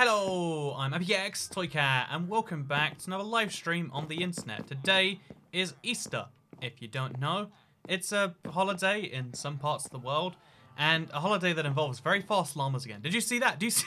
Hello, I'm AppyX Toycat, and welcome back to another live stream on the internet. Today is Easter. If you don't know, it's a holiday in some parts of the world, and a holiday that involves very fast llamas again. Did you see that? Do you see?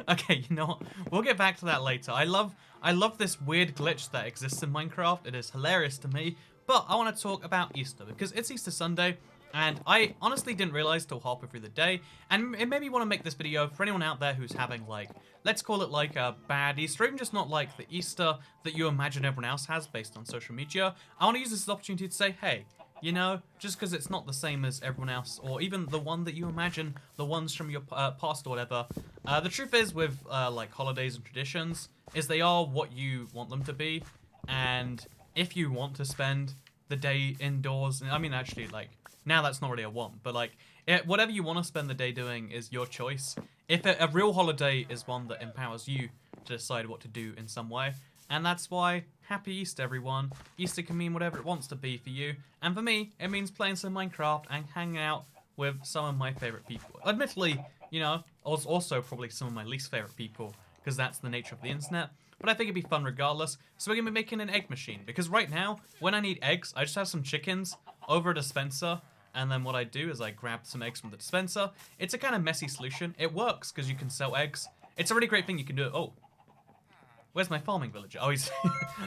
Okay, you know what? We'll get back to that later. I love this weird glitch that exists in Minecraft. It is hilarious to me. But I want to talk about Easter because it's Easter Sunday. And I honestly didn't realize till halfway through the day, and it made me want to make this video for anyone out there who's having, like, let's call it like a bad Easter, even just not like the Easter that you imagine everyone else has based on social media. I want to use this as an opportunity to say, hey, you know, just because it's not the same as everyone else, or even the one that you imagine, the ones from your past or whatever, the truth is with, like, holidays and traditions, is they are what you want them to be, and if you want to spend the day indoors, I mean, actually, like, now that's not really a want, but like, whatever you want to spend the day doing is your choice. If a real holiday is one that empowers you to decide what to do in some way, and that's why, happy Easter everyone. Easter can mean whatever it wants to be for you, and for me, it means playing some Minecraft and hanging out with some of my favorite people. Admittedly, you know, also probably some of my least favorite people, because that's the nature of the internet. But I think it'd be fun regardless, so we're going to be making an egg machine, because right now, when I need eggs, I just have some chickens over a dispenser, and then what I do is I grab some eggs from the dispenser. It's a kind of messy solution. It works, because you can sell eggs. It's a really great thing you can do. Oh, where's my farming villager? Oh,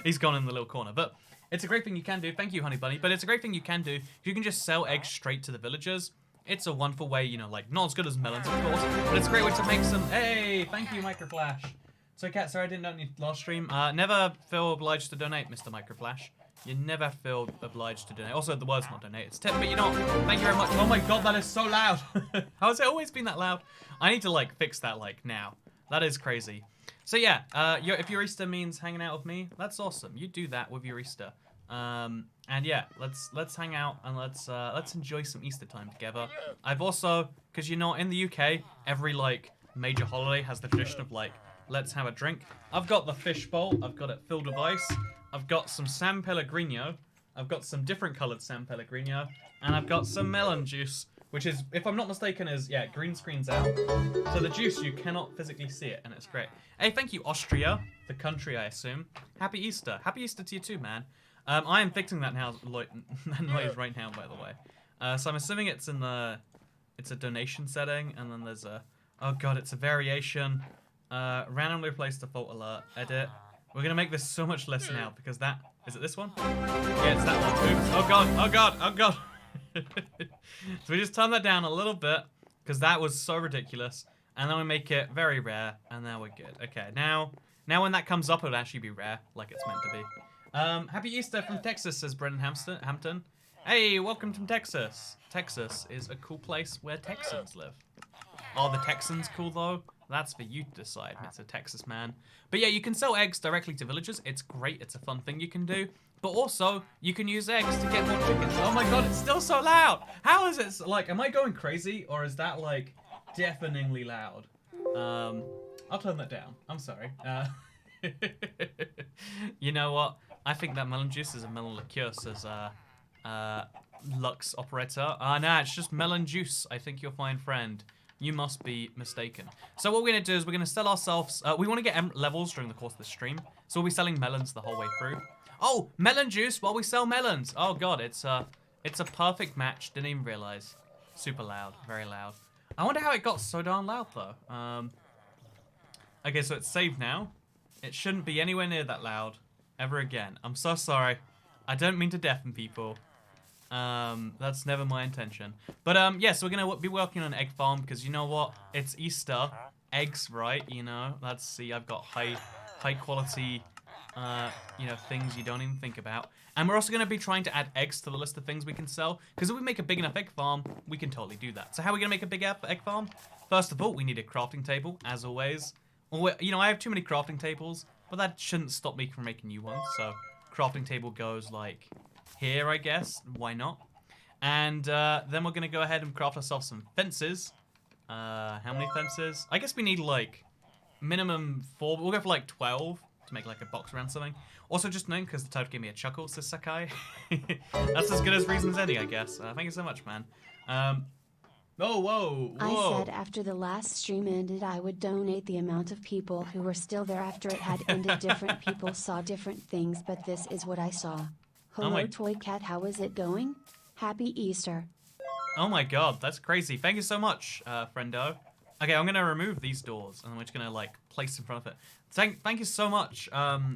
he's gone in the little corner, but it's a great thing you can do. Thank you, Honey Bunny, but it's a great thing you can do. You can just sell eggs straight to the villagers. It's a wonderful way, you know, like, not as good as melons, of course, but it's a great way to make some... Hey, thank you, Microflash. So, Cat, sorry I didn't donate last stream. Never feel obliged to donate, Mr. Microflash. You never feel obliged to donate. Also, the word's not donate, it's tip, but you know, thank you very much. Oh my god, that is so loud. How has it always been that loud? I need to, like, fix that, like, now. That is crazy. So, yeah, if your Easter means hanging out with me, that's awesome. You do that with your Easter. And yeah, let's hang out and let's enjoy some Easter time together. I've also, because, you know, in the UK, every, like, major holiday has the tradition of, like, let's have a drink. I've got the fish bowl. I've got it filled with ice. I've got some San Pellegrino. I've got some different coloured San Pellegrino. And I've got some melon juice, which is, if I'm not mistaken, is, yeah, green screen's out. So the juice, you cannot physically see it, and it's great. Hey, thank you, Austria, the country, I assume. Happy Easter. Happy Easter to you too, man. I am fixing that noise right now, by the way. So I'm assuming it's in the... It's a donation setting, and then there's a... Oh god, it's a variation... randomly replace default alert, edit. We're gonna make this so much less now because that, is it this one? Yeah, it's that one. Oops. Oh god, oh god, oh god. So we just turn that down a little bit because that was so ridiculous. And then we make it very rare, and now we're good. Okay, now when that comes up, it'll actually be rare, like it's meant to be. Happy Easter from Texas, says Brendan Hampton. Hey, welcome from Texas. Texas is a cool place where Texans live. Are the Texans cool though? That's for you to decide. It's a Texas man. But yeah, you can sell eggs directly to villagers. It's great. It's a fun thing you can do. But also, you can use eggs to get more chickens. Oh my god, it's still so loud. How is it? Like, am I going crazy? Or is that, like, deafeningly loud? I'll turn that down. I'm sorry. You know what? I think that melon juice is a melon liqueur, says Lux Operator. No, it's just melon juice. I think you'll find, friend. You must be mistaken. So what we're going to do is we're going to sell ourselves... we want to get levels during the course of the stream. So we'll be selling melons the whole way through. Oh, melon juice while we sell melons. Oh, God, it's a perfect match. Didn't even realize. Super loud. Very loud. I wonder how it got so darn loud, though. Okay, so it's saved now. It shouldn't be anywhere near that loud ever again. I'm so sorry. I don't mean to deafen people. That's never my intention. But, yeah, so we're gonna be working on an egg farm, because you know what? It's Easter. Eggs, right? You know? Let's see, I've got high quality, you know, things you don't even think about. And we're also gonna be trying to add eggs to the list of things we can sell, because if we make a big enough egg farm, we can totally do that. So how are we gonna make a big egg farm? First of all, we need a crafting table, as always. Well, you know, I have too many crafting tables, but that shouldn't stop me from making new ones, so crafting table goes, like... here, I guess. Why not? And then we're going to go ahead and craft ourselves some fences. How many fences? I guess we need, like, minimum 4. We'll go for, like, 12 to make, like, a box around something. Also, just knowing, because the toad gave me a chuckle, says Sakai. That's as good as reason as any, I guess. Thank you so much, man. Oh, whoa, I whoa. said after the last stream ended I would donate the amount of people who were still there after it had ended. Different people saw different things, but this is what I saw. Oh Hello my, Toy Cat, how is it going? Happy Easter. oh my god, that's crazy. Thank you so much, friendo. Okay, I'm gonna remove these doors, and we're just gonna, like, place in front of it. Thank you so much,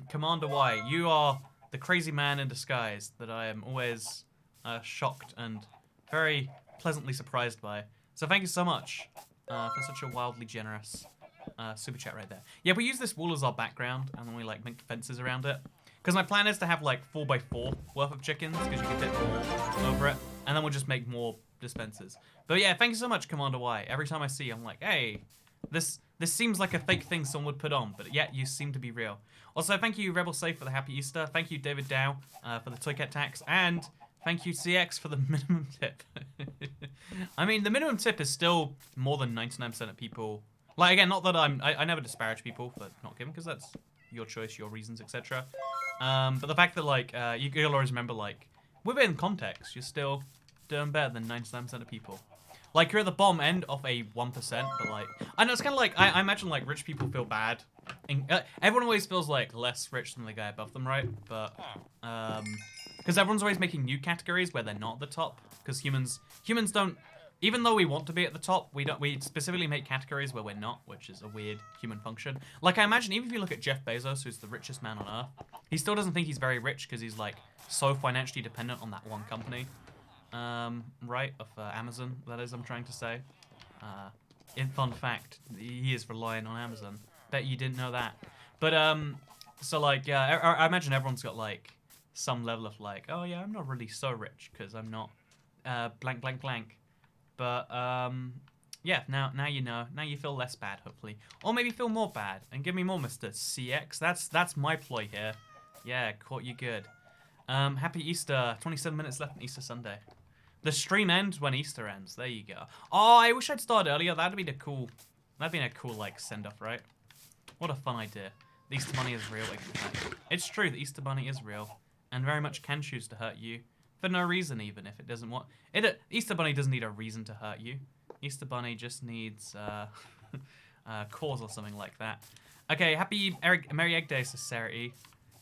Commander Y. You are the crazy man in disguise that I am always shocked and very pleasantly surprised by. So thank you so much for such a wildly generous super chat right there. Yeah, we use this wall as our background, and then we, like, make fences around it. Because my plan is to have, like, 4x4 worth of chickens, because you can fit more over it, and then we'll just make more dispensers. But yeah, thank you so much, Commander Y. Every time I see you, I'm like, hey, this seems like a fake thing someone would put on, but yet you seem to be real. Also, thank you, Rebel Safe, for the Happy Easter. Thank you, David Dow, for the Toy Cat tax, and thank you, CX, for the minimum tip. I mean, the minimum tip is still more than 99% of people. Like, again, not that I never disparage people for not giving, because that's your choice, your reasons, etc. But the fact that, like, you'll always remember, like, within context, you're still doing better than 99% of people. Like, you're at the bottom end of a 1%, but, like, I know it's kind of like, I imagine, like, rich people feel bad. And, everyone always feels, like, less rich than the guy above them, right? But, because everyone's always making new categories where they're not at the top. Because humans don't, even though we want to be at the top, we specifically make categories where we're not, which is a weird human function. Like, I imagine, even if you look at Jeff Bezos, who's the richest man on Earth, he still doesn't think he's very rich because he's, like, so financially dependent on that one company. Right, of Amazon, that is, I'm trying to say. In fun fact, he is relying on Amazon. Bet you didn't know that. But, so, like, yeah, I imagine everyone's got, like, some level of, like, oh, yeah, I'm not really so rich because I'm not, blank, blank, blank. But, yeah, now you know. Now you feel less bad, hopefully. Or maybe feel more bad and give me more, Mr. CX. That's my ploy here. Yeah, caught you good. Happy Easter. 27 minutes left on Easter Sunday. The stream ends when Easter ends. There you go. Oh, I wish I'd started earlier. That'd been a cool, like, send-off, right? What a fun idea. The Easter Bunny is real. It's true, the Easter Bunny is real. And very much can choose to hurt you. For no reason, even, if it doesn't want... Easter Bunny doesn't need a reason to hurt you. Easter Bunny just needs, cause or something like that. Okay, happy Merry Egg Day, Sincerity.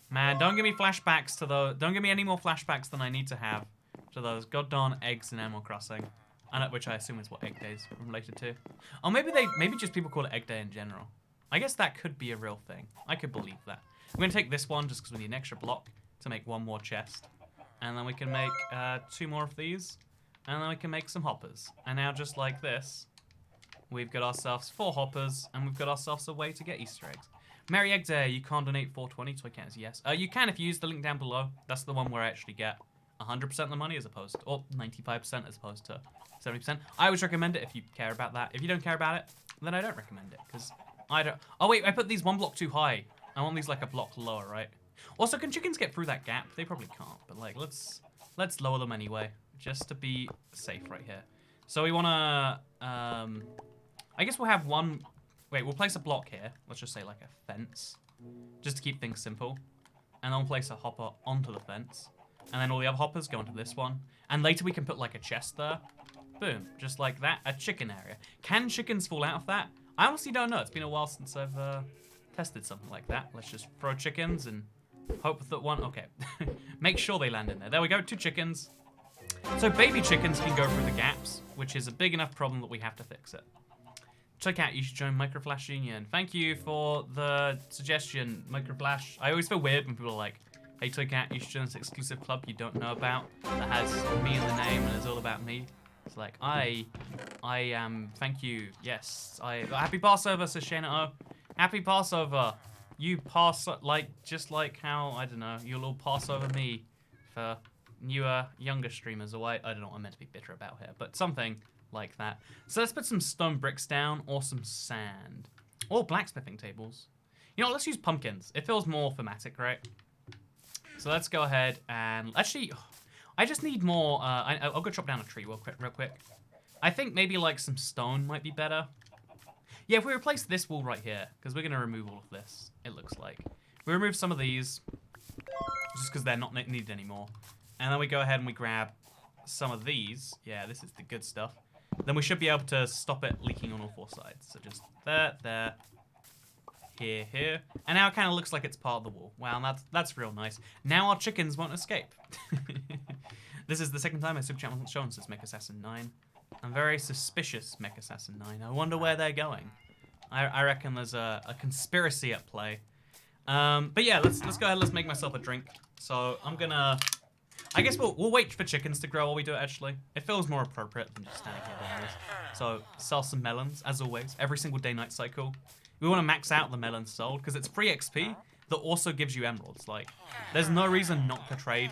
Man, don't give me flashbacks to those... Don't give me any more flashbacks than I need to have to those goddamn eggs in Animal Crossing. Which I assume is what Egg Day is related to. Or maybe just people call it Egg Day in general. I guess that could be a real thing. I could believe that. I'm going to take this one just because we need an extra block to make one more chest. And then we can make 2 more of these. And then we can make some hoppers. And now, just like this, we've got ourselves 4 hoppers, and we've got ourselves a way to get Easter eggs. Merry Egg Day, you can't donate 420, so I can't say yes. You can if you use the link down below. That's the one where I actually get 100% of the money as opposed to, or 95% as opposed to 70%. I always recommend it if you care about that. If you don't care about it, then I don't recommend it, because I don't... Oh, wait, I put these 1 block too high. I want these, like, a block lower, right? Also, can chickens get through that gap? They probably can't, but, like, let's lower them anyway, just to be safe right here. So we want to, I guess we'll have one... Wait, we'll place a block here. Let's just say, like, a fence, just to keep things simple. And then we'll place a hopper onto the fence. And then all the other hoppers go into this one. And later we can put, like, a chest there. Boom. Just like that. A chicken area. Can chickens fall out of that? I honestly don't know. It's been a while since I've tested something like that. Let's just throw chickens and hope that one... Okay. Make sure they land in there. There we go. 2 chickens. So baby chickens can go through the gaps, which is a big enough problem that we have to fix it. Check out, you should join Microflash Union. Thank you for the suggestion, Microflash. I always feel weird when people are like, hey, Toycat, you should join this exclusive club you don't know about that has me in the name and is all about me. It's like, I am, thank you, yes. Happy Passover, says Shana O. Happy Passover. You pass, like, just like how, I don't know, you'll all pass over me for newer, younger streamers, or I don't know what I'm meant to be bitter about here, but something like that. So let's put some stone bricks down, or some sand. Or blacksmithing tables. You know what, let's use pumpkins. It feels more thematic, right? So let's go ahead and... Actually, I just need more... I'll go chop down a tree real quick. I think maybe, like, some stone might be better. Yeah, if we replace this wall right here, because we're going to remove all of this, it looks like. We remove some of these, just because they're not needed anymore. And then we go ahead and we grab some of these. Yeah, this is the good stuff. then we should be able to stop it leaking on all 4 sides. So just there, here, here. And now it kind of looks like it's part of the wall. Wow, that's real nice. Now our chickens won't escape. This is the second time my super chat wasn't shown since Mech Assassin 9. I'm very suspicious, Mech Assassin 9. I wonder where they're going. I reckon there's a conspiracy at play. But yeah, let's go ahead. Let's make myself a drink. So I'm gonna. I guess we'll wait for chickens to grow while we do it. Actually, it feels more appropriate than just standing here doing this. So sell some melons as always. Every single day-night cycle. We want to max out the melons sold because it's free XP that also gives you emeralds. Like, there's no reason not to trade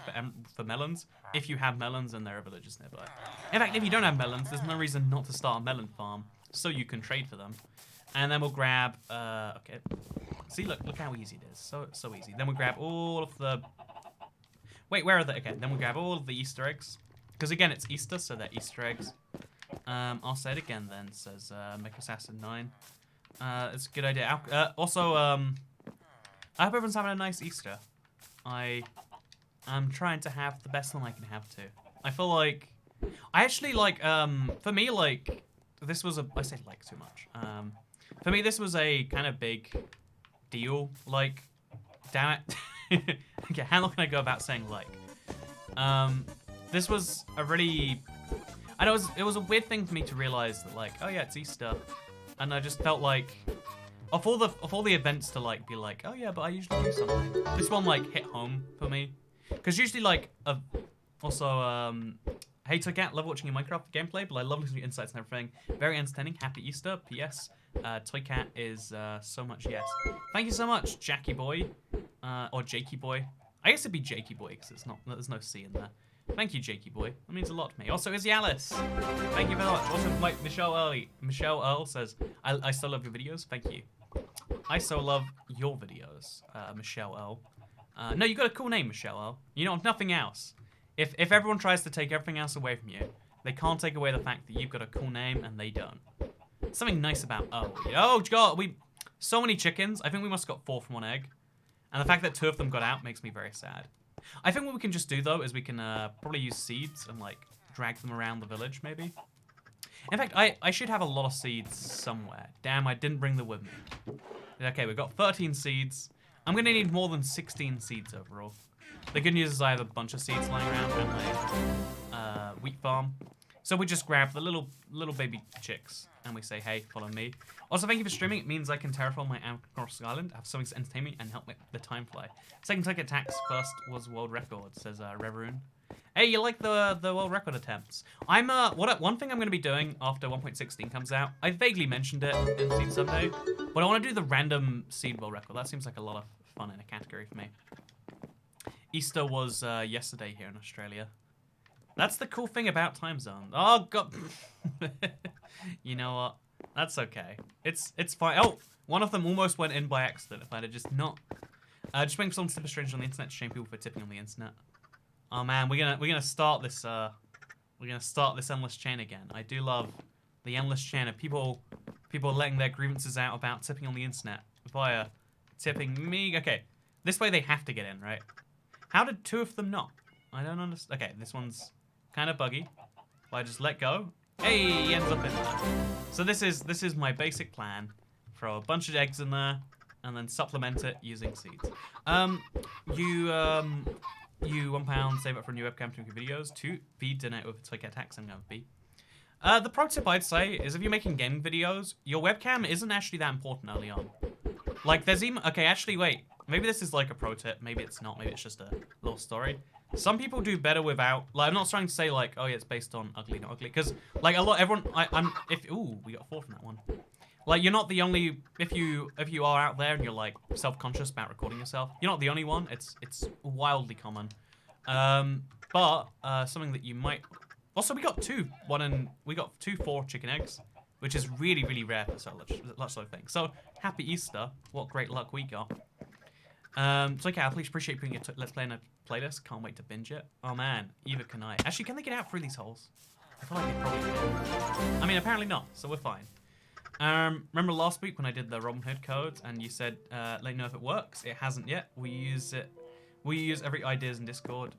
for melons if you have melons and there are villages nearby. In fact, if you don't have melons, there's no reason not to start a melon farm so you can trade for them. And then we'll grab, okay. See, look how easy it is. So easy. Then we'll grab all of the, wait, where are they? Okay, then we'll grab all of the Easter eggs. Because again, it's Easter, so they're Easter eggs. I'll say it again then, says Mech Assassin 9. It's a good idea. Also, I hope everyone's having a nice Easter. I'm trying to have the best one I can have too. I feel like, I actually like, for me, like, this was I say like too much. For me, this was a kind of big deal. Like, damn it. Okay, how long can I go about saying like? This was a really, I know it was a weird thing for me to realize that like, oh yeah, it's Easter. And I just felt like, of all the events to like be like, oh yeah, but I usually do something. This one like hit home for me, because usually like, also hey Toycat, love watching your Minecraft gameplay, but I love listening to your insights and everything. Very entertaining. Happy Easter. P.S. Toycat is so much yes. Thank you so much, Jackie boy, or Jakey boy. I guess it'd be Jakey boy because there's no C in there. Thank you, Jakey boy. That means a lot to me. Also, Izzy Alice. Thank you very much. Also, like Michelle Earl says, I still love your videos. Thank you. I so love your videos, Michelle Earl. No, you got a cool name, Michelle Earl. You know, nothing else. If everyone tries to take everything else away from you, they can't take away the fact that you've got a cool name and they don't. Something nice about Earl. Oh God, so many chickens. I think we must have got 4 from 1 egg, and the fact that 2 of them got out makes me very sad. I think what we can just do though is we can probably use seeds and like drag them around the village maybe. In fact, I should have a lot of seeds somewhere. Damn, I didn't bring them with me. Okay, we've got 13 seeds. I'm gonna need more than 16 seeds overall. The good news is I have a bunch of seeds lying around at my wheat farm. So we just grab the little baby chicks and we say, hey, follow me. Also, thank you for streaming. It means I can terraform my Cross Island, have something to entertain me, and help make the time fly. Second ticket attacks first was world record, says Reveroon. Hey, you like the world record attempts? I'm one thing I'm gonna be doing after 1.16 comes out. I vaguely mentioned it in Seed Sunday, but I want to do the random seed world record. That seems like a lot of fun in a category for me. Easter was yesterday here in Australia. That's the cool thing about time zone. Oh God. You know what? That's okay. It's fine. Oh, one of them almost went in by accident. If I had just not, just making someone super strange on the internet to shame people for tipping on the internet. Oh man, we're gonna start this endless chain again. I do love the endless chain of people letting their grievances out about tipping on the internet via tipping me. Okay, this way they have to get in, right? How did 2 of them not? I don't understand. Okay, this one's kind of buggy. If I just let go, hey, he ends up in there. So this is my basic plan. Throw a bunch of eggs in there, and then supplement it using seeds. You £1 save up for a new webcam to make videos. 2 feed donate with Toycat tax. I'm gonna be. The pro tip I'd say is if you're making gaming videos, your webcam isn't actually that important early on. Like there's even okay, actually wait. Maybe this is like a pro tip. Maybe it's not. Maybe it's just a little story. Some people do better without. Like I'm not trying to say like, oh yeah, it's based on ugly, not ugly. Because like everyone. Ooh, we got a 4 from that one. Like you're not the only. If you are out there and you're like self-conscious about recording yourself, you're not the only one. It's wildly common. But something that you might. Also, we got 2 4 chicken eggs, which is really, really rare for such sort of thing. So, happy Easter. What great luck we got. So, okay, I please appreciate putting it Let's Play in a playlist. Can't wait to binge it. Oh, man. Either can I. Actually, can they get out through these holes? I feel like they probably can. I mean, apparently not, so we're fine. Remember last week when I did the Robin Hood codes and you said, let me know if it works? It hasn't yet. We use every ideas in Discord.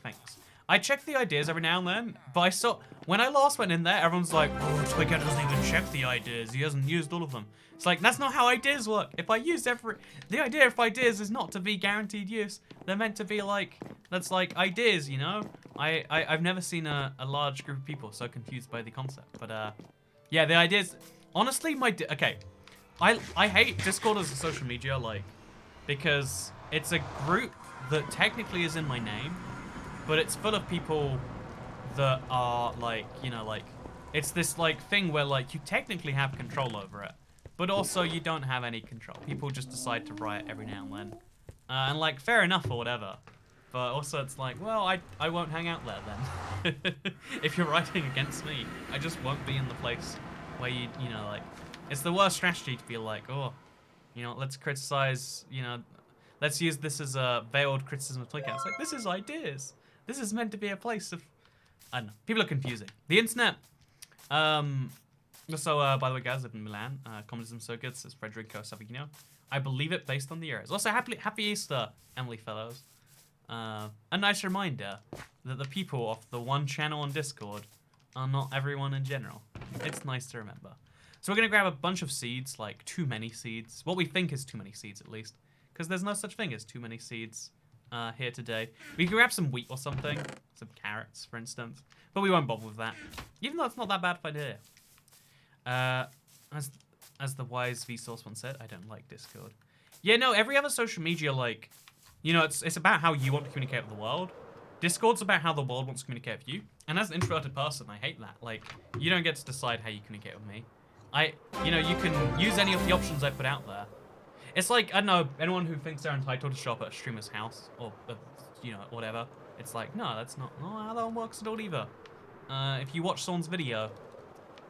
Thanks. I check the ideas every now and then, but I saw when I last went in there, everyone's like, "Oh, Twigger doesn't even check the ideas. He hasn't used all of them." It's like that's not how ideas work. If I used the idea of ideas is not to be guaranteed use. They're meant to be like that's like ideas, you know. I've never seen a large group of people so confused by the concept. But yeah, the ideas. Honestly, okay. I hate Discord as a social media, like, because it's a group that technically is in my name, but it's full of people that are like, you know, like, it's this like thing where like you technically have control over it, but also you don't have any control. People just decide to riot every now and then, and like fair enough or whatever. But also it's like, well, I won't hang out there then. If you're writing against me, I just won't be in the place where you know, like, it's the worst strategy to be like, oh, you know, let's criticize, you know, let's use this as a veiled criticism of Twitch. It's like, this is ideas. This is meant to be a place of, I don't know. People are confusing. The internet. So, by the way, guys, I live in Milan. Communism's so good, says Frederico Savigno. I believe it based on the eras. Also, happy Easter, Emily Fellows. A nice reminder that the people of the one channel on Discord are not everyone in general. It's nice to remember. So we're going to grab a bunch of seeds, like too many seeds. What we think is too many seeds, at least. Because there's no such thing as too many seeds here today. We can grab some wheat or something. Some carrots, for instance. But we won't bother with that. Even though it's not that bad of an idea. As the wise Vsauce once said, I don't like Discord. Yeah, no, every other social media, like, you know, it's about how you want to communicate with the world. Discord's about how the world wants to communicate with you. And as an introverted person, I hate that. Like, you don't get to decide how you communicate with me. You know, you can use any of the options I put out there. It's like, I don't know, anyone who thinks they're entitled to show up at a streamer's house or, you know, whatever. It's like, no, that's not how that works at all either. If you watch someone's video,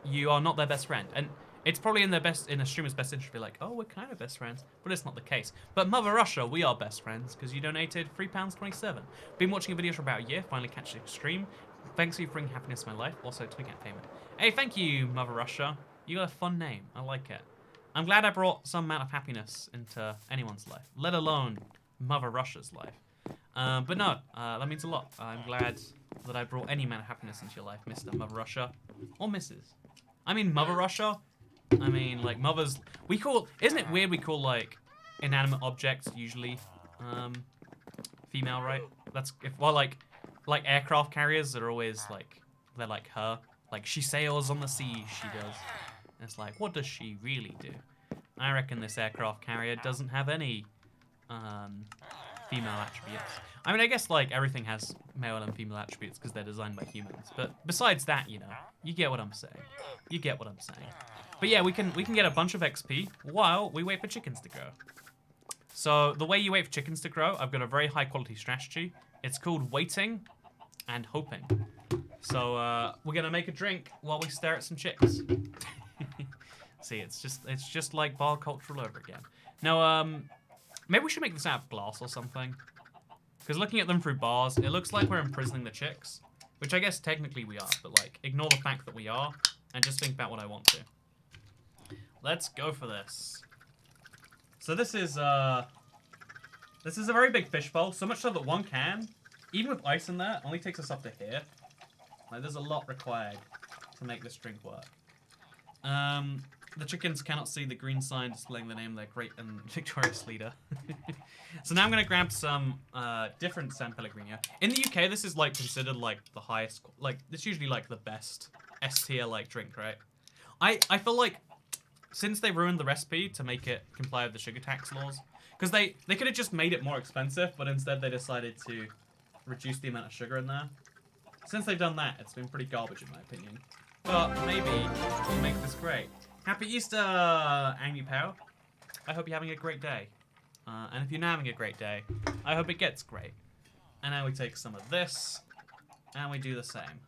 you are not their best friend. And it's probably in a streamer's best interest to be like, oh, we're kind of best friends. But it's not the case. But Mother Russia, we are best friends because you donated £3.27. Been watching a video for about a year, finally catch the stream. Thanks for bringing happiness to my life. Also, Twig at payment. Hey, thank you, Mother Russia. You got a fun name. I like it. I'm glad I brought some amount of happiness into anyone's life, let alone Mother Russia's life. But no, that means a lot. I'm glad that I brought any amount of happiness into your life, Mr. Mother Russia. Or Mrs. I mean, Mother Russia. I mean, like, mothers... Isn't it weird we call, like, inanimate objects usually female, right? Well, like aircraft carriers are always, like, they're like her. Like, she sails on the sea, she does. And it's like, what does she really do? I reckon this aircraft carrier doesn't have any female attributes. I mean, I guess, like, everything has male and female attributes because they're designed by humans. But besides that, you know, you get what I'm saying. You get what I'm saying. But yeah, we can get a bunch of XP while we wait for chickens to grow. So the way you wait for chickens to grow, I've got a very high quality strategy. It's called waiting and hoping. So we're gonna make a drink while we stare at some chicks. See, it's just like bar culture all over again. Now, maybe we should make this out of glass or something. Because looking at them through bars, it looks like we're imprisoning the chicks. Which I guess technically we are, but like, ignore the fact that we are, and just think about what I want to. Let's go for this. So this is a very big fishbowl, so much so that one can, even with ice in there, only takes us up to here. Like, there's a lot required to make this drink work. The chickens cannot see the green sign displaying the name of their great and victorious leader. So now I'm going to grab some different San Pellegrino. In the UK, this is like considered like the highest, like it's usually like the best S tier like drink, right? I feel like since they ruined the recipe to make it comply with the sugar tax laws, because they could have just made it more expensive, but instead they decided to reduce the amount of sugar in there. Since they've done that, it's been pretty garbage in my opinion. But maybe we'll make this great. Happy Easter, Angry Pal. I hope you're having a great day. And if you're not having a great day, I hope it gets great. And now we take some of this, and we do the same.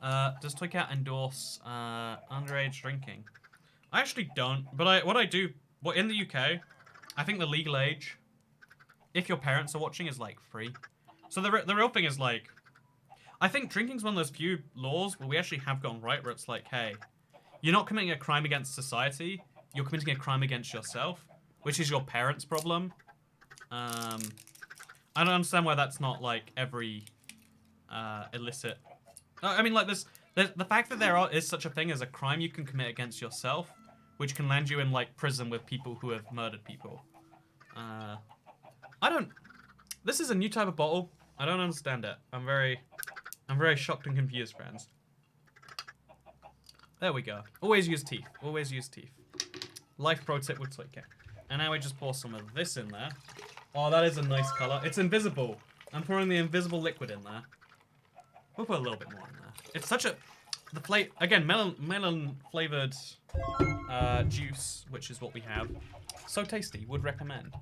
Does Toycat endorse underage drinking? I actually don't, but what I do, in the UK, I think the legal age, if your parents are watching, is like 3. So the real thing is like, I think drinking's one of those few laws where we actually have gone right, where it's like, hey, you're not committing a crime against society, you're committing a crime against yourself, which is your parents' problem. I I don't understand why that's not like every illicit. I mean, like there's the fact that is such a thing as a crime you can commit against yourself, which can land you in like prison with people who have murdered people. I don't. This is a new type of bottle. I don't understand it. I'm very shocked and confused, friends. There we go. Always use teeth. Always use teeth. Life pro tip with Toycat. And now we just pour some of this in there. Oh, that is a nice color. It's invisible. I'm pouring the invisible liquid in there. We'll put a little bit more in there. It's such a... Again, melon flavored juice, which is what we have. So tasty. Would recommend.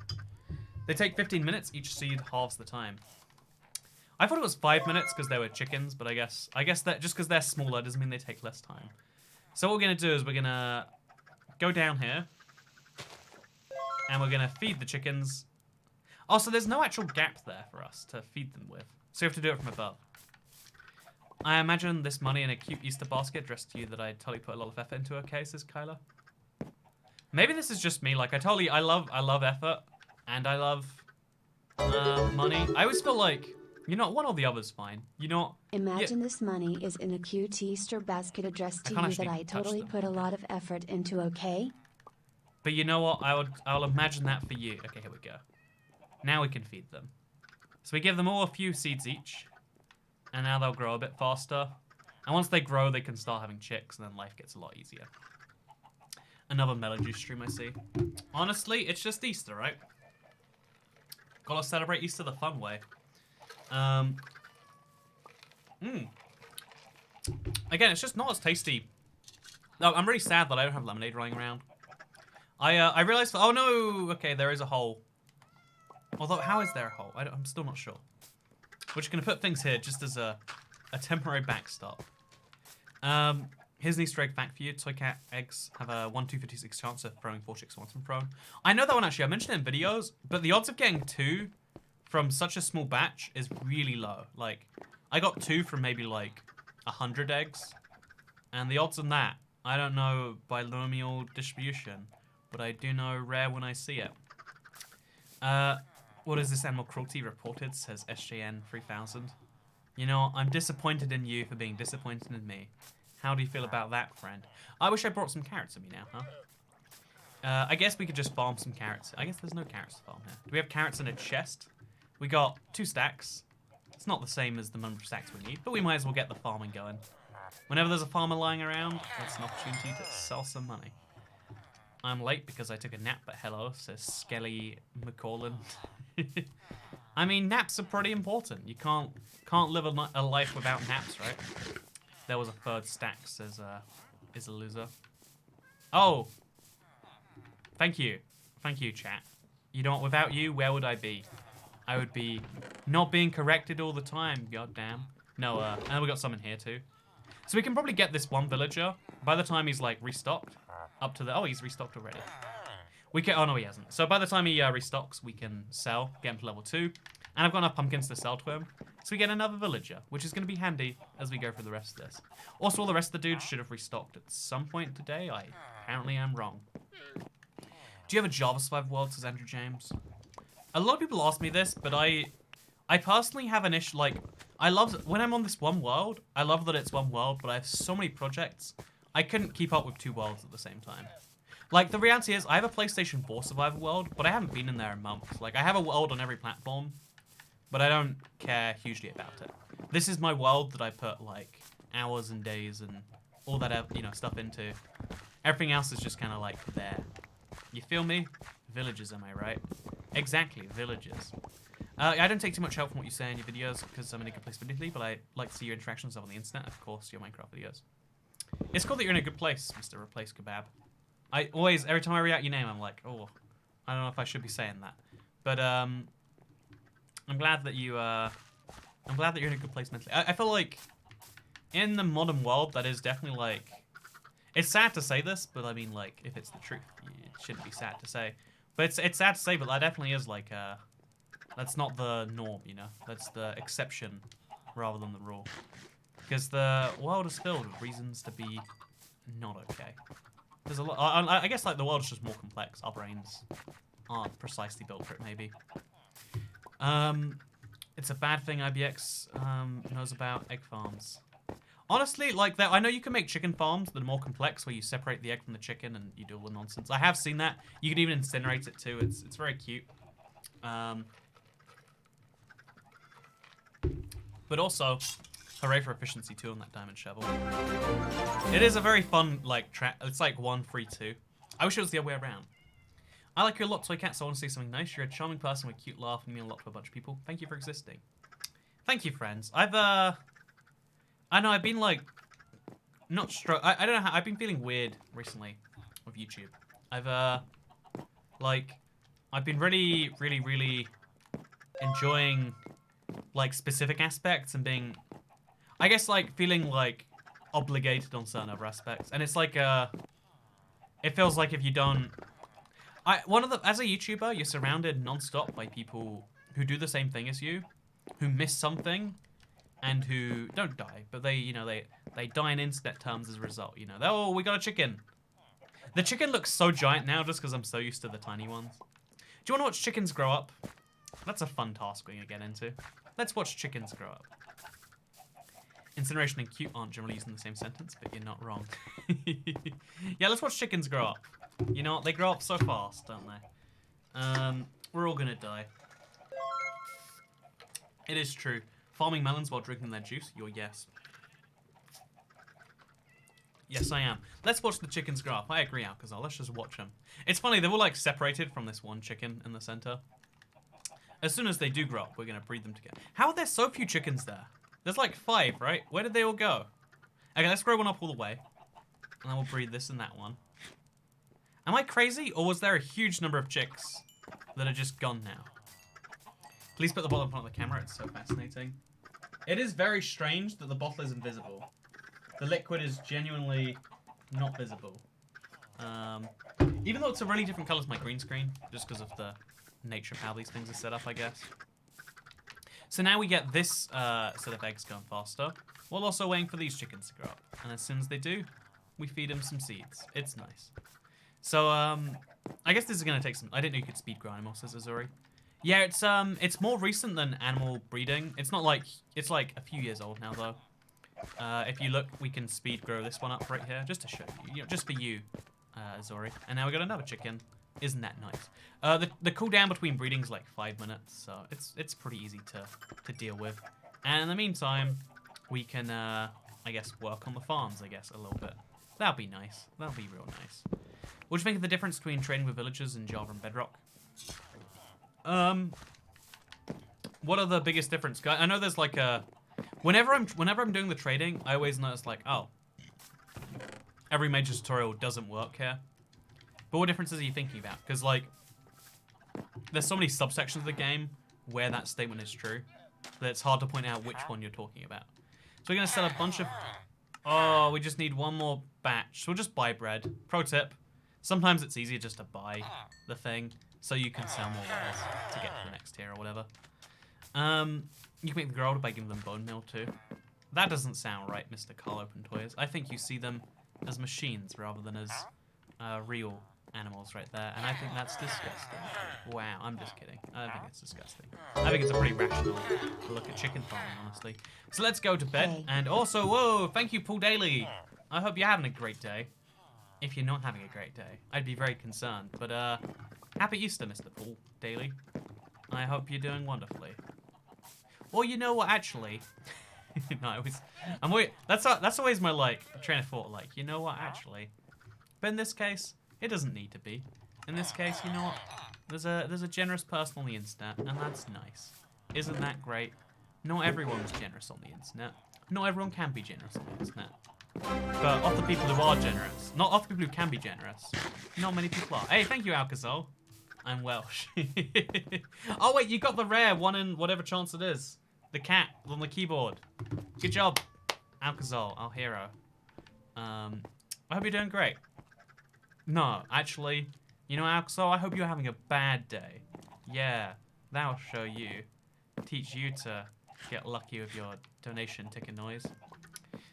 They take 15 minutes. Each seed halves the time. I thought it was 5 minutes because they were chickens, but I guess that just because they're smaller doesn't mean they take less time. So what we're going to do is we're going to go down here. And we're going to feed the chickens. Oh, so there's no actual gap there for us to feed them with. So you have to do it from above. I imagine this money in a cute Easter basket dressed to you that I totally put a lot of effort into. Okay, says Kyla. Maybe this is just me. Like, I love effort. And I love money. I always feel like, you know, one or the other's fine. You know. Imagine this money is in a cute Easter basket addressed to you that I totally put a lot of effort into, okay? But you know what? I'll imagine that for you. Okay, here we go. Now we can feed them. So we give them all a few seeds each. And now they'll grow a bit faster. And once they grow, they can start having chicks, and then life gets a lot easier. Another melon juice stream, I see. Honestly, it's just Easter, right? Gotta celebrate Easter the fun way. Again, it's just not as tasty. No, I'm really sad that I don't have lemonade running around. I realized... Oh, no! Okay, there is a hole. Although, how is there a hole? I'm still not sure. We're just going to put things here just as a temporary backstop. Here's an Easter egg fact for you. Toycat eggs have a 1 256 chance of throwing 4 chicks once from thrown. I know that one actually. I mentioned it in videos, but the odds of getting 2 from such a small batch is really low. Like, I got 2 from maybe like 100 eggs. And the odds on that, I don't know binomial distribution, but I do know rare when I see it. What is this animal cruelty reported, says SJN 3000. You know, I'm disappointed in you for being disappointed in me. How do you feel about that, friend? I wish I brought some carrots with me now, huh? I guess we could just farm some carrots. I guess there's no carrots to farm here. Do we have carrots in a chest? We got 2 stacks. It's not the same as the number of stacks we need, but we might as well get the farming going. Whenever there's a farmer lying around, that's an opportunity to sell some money. I'm late because I took a nap, but hello, says Skelly McCallan. I mean, naps are pretty important. You can't live a life without naps, right? There was a 3rd stack, says is a loser. Oh, thank you, chat. You know what? Without you, where would I be? I would be not being corrected all the time. Goddamn. No, and we got some in here too. So we can probably get this one villager by the time he's like restocked. Up to the... Oh, he's restocked already. We can... Oh, no, he hasn't. So by the time he restocks, we can sell, get him to level 2. And I've got enough pumpkins to sell to him. So we get another villager, which is going to be handy as we go through the rest of this. Also, all the rest of the dudes should have restocked at some point today. I apparently am wrong. Do you have a Java Survival world, says Andrew James? A lot of people ask me this, but I personally have an issue, like... I love... When I'm on this one world, I love that it's one world, but I have so many projects... I couldn't keep up with 2 worlds at the same time. Like, the reality is, I have a PlayStation 4 survival world, but I haven't been in there in months. Like, I have a world on every platform, but I don't care hugely about it. This is my world that I put, like, hours and days and all that, you know, stuff into. Everything else is just kind of, like, there. You feel me? Villages, am I right? Exactly, villages. I don't take too much help from what you say in your videos, because I'm in a good place politically, but I like to see your interactions on the internet, of course, your Minecraft videos. It's cool that you're in a good place, Mr. Replace Kebab. I always, every time I read out your name, I'm like, oh, I don't know if I should be saying that. But, I'm glad that you're in a good place mentally. I feel like, in the modern world, that is definitely, like, it's sad to say this, but I mean, like, if it's the truth, it shouldn't be sad to say. But it's sad to say, but that definitely is, like, that's not the norm, you know? That's the exception, rather than the rule. Because the world is filled with reasons to be not okay. There's a lot. I guess like the world is just more complex. Our brains aren't precisely built for it, maybe. It's a bad thing IBX knows about egg farms. Honestly, like that, I know you can make chicken farms that are more complex, where you separate the egg from the chicken and you do all the nonsense. I have seen that. You can even incinerate it too. It's very cute. But also, hooray for efficiency too on that diamond shovel. It is a very fun like track. It's like 1, 3, 2. I wish it was the other way around. I like you a lot, Toy Cat, so I want to say something nice. You're a charming person with a cute laugh and mean a lot to a bunch of people. Thank you for existing. Thank you, friends. I know I've been like, not I don't know how, I've been feeling weird recently with YouTube. I've been really, really, really enjoying like specific aspects and being, I guess, like feeling like obligated on certain other aspects. And it's like, it feels like if you don't, as a YouTuber, you're surrounded non-stop by people who do the same thing as you, who miss something, and who don't die, but they die in internet terms as a result. You know, oh, we got a chicken. The chicken looks so giant now just because I'm so used to the tiny ones. Do you want to watch chickens grow up? That's a fun task we're gonna get into. Let's watch chickens grow up. Incineration and cute aren't generally used in the same sentence, but you're not wrong. Yeah, let's watch chickens grow up. You know what? They grow up so fast, don't they? We're all gonna die. It is true. Farming melons while drinking their juice? Your yes. Yes, I am. Let's watch the chickens grow up. I agree, Alcazar. Let's just watch them. It's funny, they're all like separated from this one chicken in the center. As soon as they do grow up, we're gonna breed them together. How are there so few chickens there? There's like 5, right? Where did they all go? Okay, let's grow one up all the way. And then we'll breed this and that one. Am I crazy, or was there a huge number of chicks that are just gone now? Please put the bottle in front of the camera, it's so fascinating. It is very strange that the bottle is invisible. The liquid is genuinely not visible. Even though it's a really different color to my green screen, just because of the nature of how these things are set up, I guess. So now we get this set of eggs going faster, while also waiting for these chickens to grow up. And as soon as they do, we feed them some seeds. It's nice. So, I guess this is going to take some... I didn't know you could speed grow animals, says Azuri. Yeah, it's more recent than animal breeding. It's not like... It's like a few years old now, though. If you look, we can speed grow this one up right here, just to show you. Just for you, Azuri. And now we got another chicken. Isn't that nice? The cooldown between breeding is like 5 minutes, so it's pretty easy to deal with. And in the meantime, we can, I guess, work on the farms, I guess, a little bit. That'll be nice. That'll be real nice. What do you think of the difference between trading with villagers in Java and Bedrock? What are the biggest difference? I know there's like a... Whenever I'm doing the trading, I always notice like, oh, every major tutorial doesn't work here. But what differences are you thinking about? Because like, there's so many subsections of the game where that statement is true that it's hard to point out which one you're talking about. So we're gonna set a bunch of... Oh, we just need one more batch. So we'll just buy bread. Pro tip. Sometimes it's easier just to buy the thing so you can sell more wares to get to the next tier or whatever. You can make them grow older by giving them bone meal too. That doesn't sound right, Mr. Carl Open Toys. I think you see them as machines rather than as real animals right there, and I think that's disgusting. Wow, I'm just kidding. I don't think it's disgusting. I think it's a pretty rational look at chicken farming, honestly. So let's go to bed, and also, whoa, thank you, Paul Daly. I hope you're having a great day. If you're not having a great day, I'd be very concerned. But happy Easter, Mr. Paul Daly. I hope you're doing wonderfully. Well, you know what, actually, no, that's always my like train of thought. Like, you know what, actually, but in this case, it doesn't need to be. In this case, you know what, there's a generous person on the internet, and that's nice. Isn't that great? Not everyone's generous on the internet. Not everyone can be generous on the internet. But of the people who are generous, not of the people who can be generous, not many people are. Hey, thank you, Alcazar. I'm Welsh. Oh wait, you got the rare one in whatever chance it is. The cat on the keyboard. Good job, Alcazar, our hero. I hope you're doing great. No, actually, you know, Alcazar, I hope you're having a bad day. Yeah, that'll show you. Teach you to get lucky with your donation ticket noise.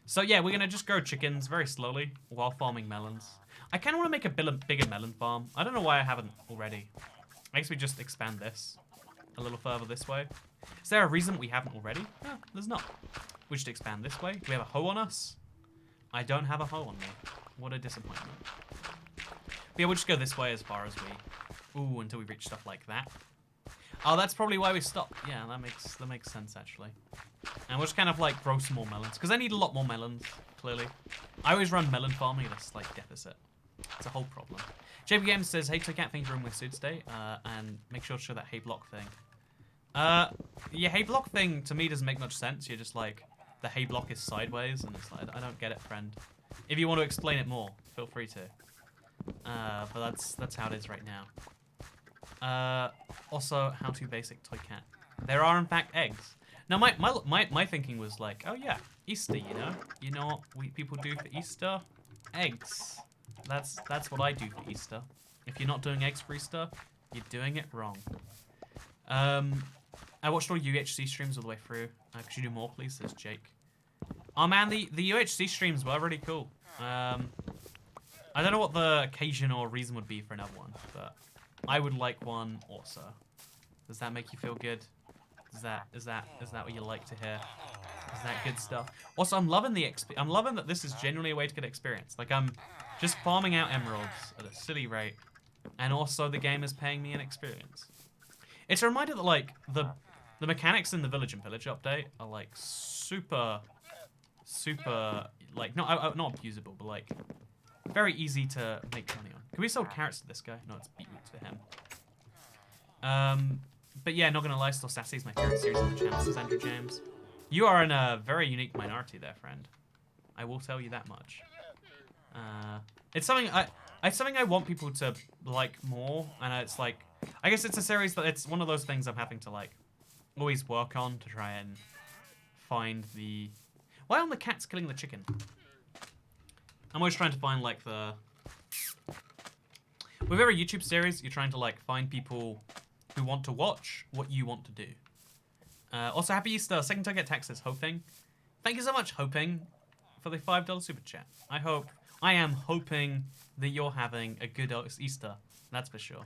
So yeah, we're gonna just grow chickens very slowly while farming melons. I kind of want to make a bigger melon farm. I don't know why I haven't already. I guess we just expand this. a little further this way. Is there a reason we haven't already? No, there's not. We should expand this way. Do we have a hoe on us? I don't have a hoe on me. What a disappointment. But yeah, we'll just go this way as far as we... Ooh, until we reach stuff like that. Oh, that's probably why we stopped. Yeah, that makes sense, actually. And we'll just kind of, like, grow some more melons. Because I need a lot more melons, clearly. I always run melon farming at a slight deficit. It's a whole problem. JP Games says, hey, Toycat, thank you for room with Suit today. And make sure to show that hey block thing. Yeah, hey block thing, to me, doesn't make much sense. You're just, like, the hey block is sideways. And it's like, I don't get it, friend. If you want to explain it more, feel free to. But that's how it is right now. Also, how to basic toy cat. There are in fact eggs. Now my thinking was like, oh yeah, Easter, you know what people do for Easter? Eggs. That's what I do for Easter. If you're not doing eggs for Easter, you're doing it wrong. I watched all UHC streams all the way through. Could you do more, please? Says Jake. Oh man, the UHC streams were really cool. I don't know what the occasion or reason would be for another one, but I would like one also. Does that make you feel good? Is that what you like to hear? Is that good stuff? Also, I'm loving the I'm loving that this is genuinely a way to get experience. Like, I'm just farming out emeralds at a silly rate, and also the game is paying me an experience. It's a reminder that, like, the mechanics in the Village and Pillage update are, like, super, like, not abusable, but, like, very easy to make money on. Can we sell carrots to this guy? No, it's beetroots for him. But yeah, not gonna lie, still Sassy is my favorite series of the channel, says Andrew James. You are in a very unique minority there, friend. I will tell you that much. It's something I want people to like more, and it's like, I guess it's a series that it's one of those things I'm having to like always work on to try and find the. Why aren't the cats killing the chicken? I'm always trying to find like the. With every YouTube series, you're trying to like find people who want to watch what you want to do. Also, happy Easter. Second Target Taxes, Hoping. Thank you so much, Hoping, for the $5 super chat. I am hoping that you're having a good Easter. That's for sure.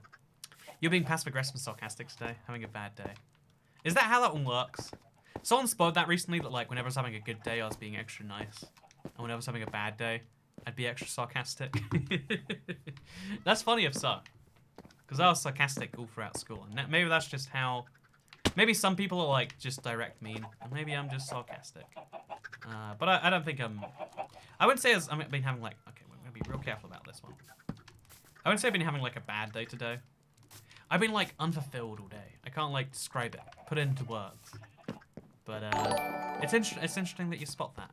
You're being passive-aggressive and sarcastic today, having a bad day. Is that how that one works? Someone spoiled that recently, that like whenever I was having a good day, I was being extra nice. And whenever I was having a bad day, I'd be extra sarcastic. That's funny if so. Because I was sarcastic all throughout school. And maybe that's just how... Maybe some people are like just direct mean. And maybe I'm just sarcastic. But I don't think I'm... I wouldn't say I've been having like... Okay, we're going to be real careful about this one. I wouldn't say I've been having like a bad day today. I've been like unfulfilled all day. I can't like describe it. Put it into words. But it's interesting that you spot that,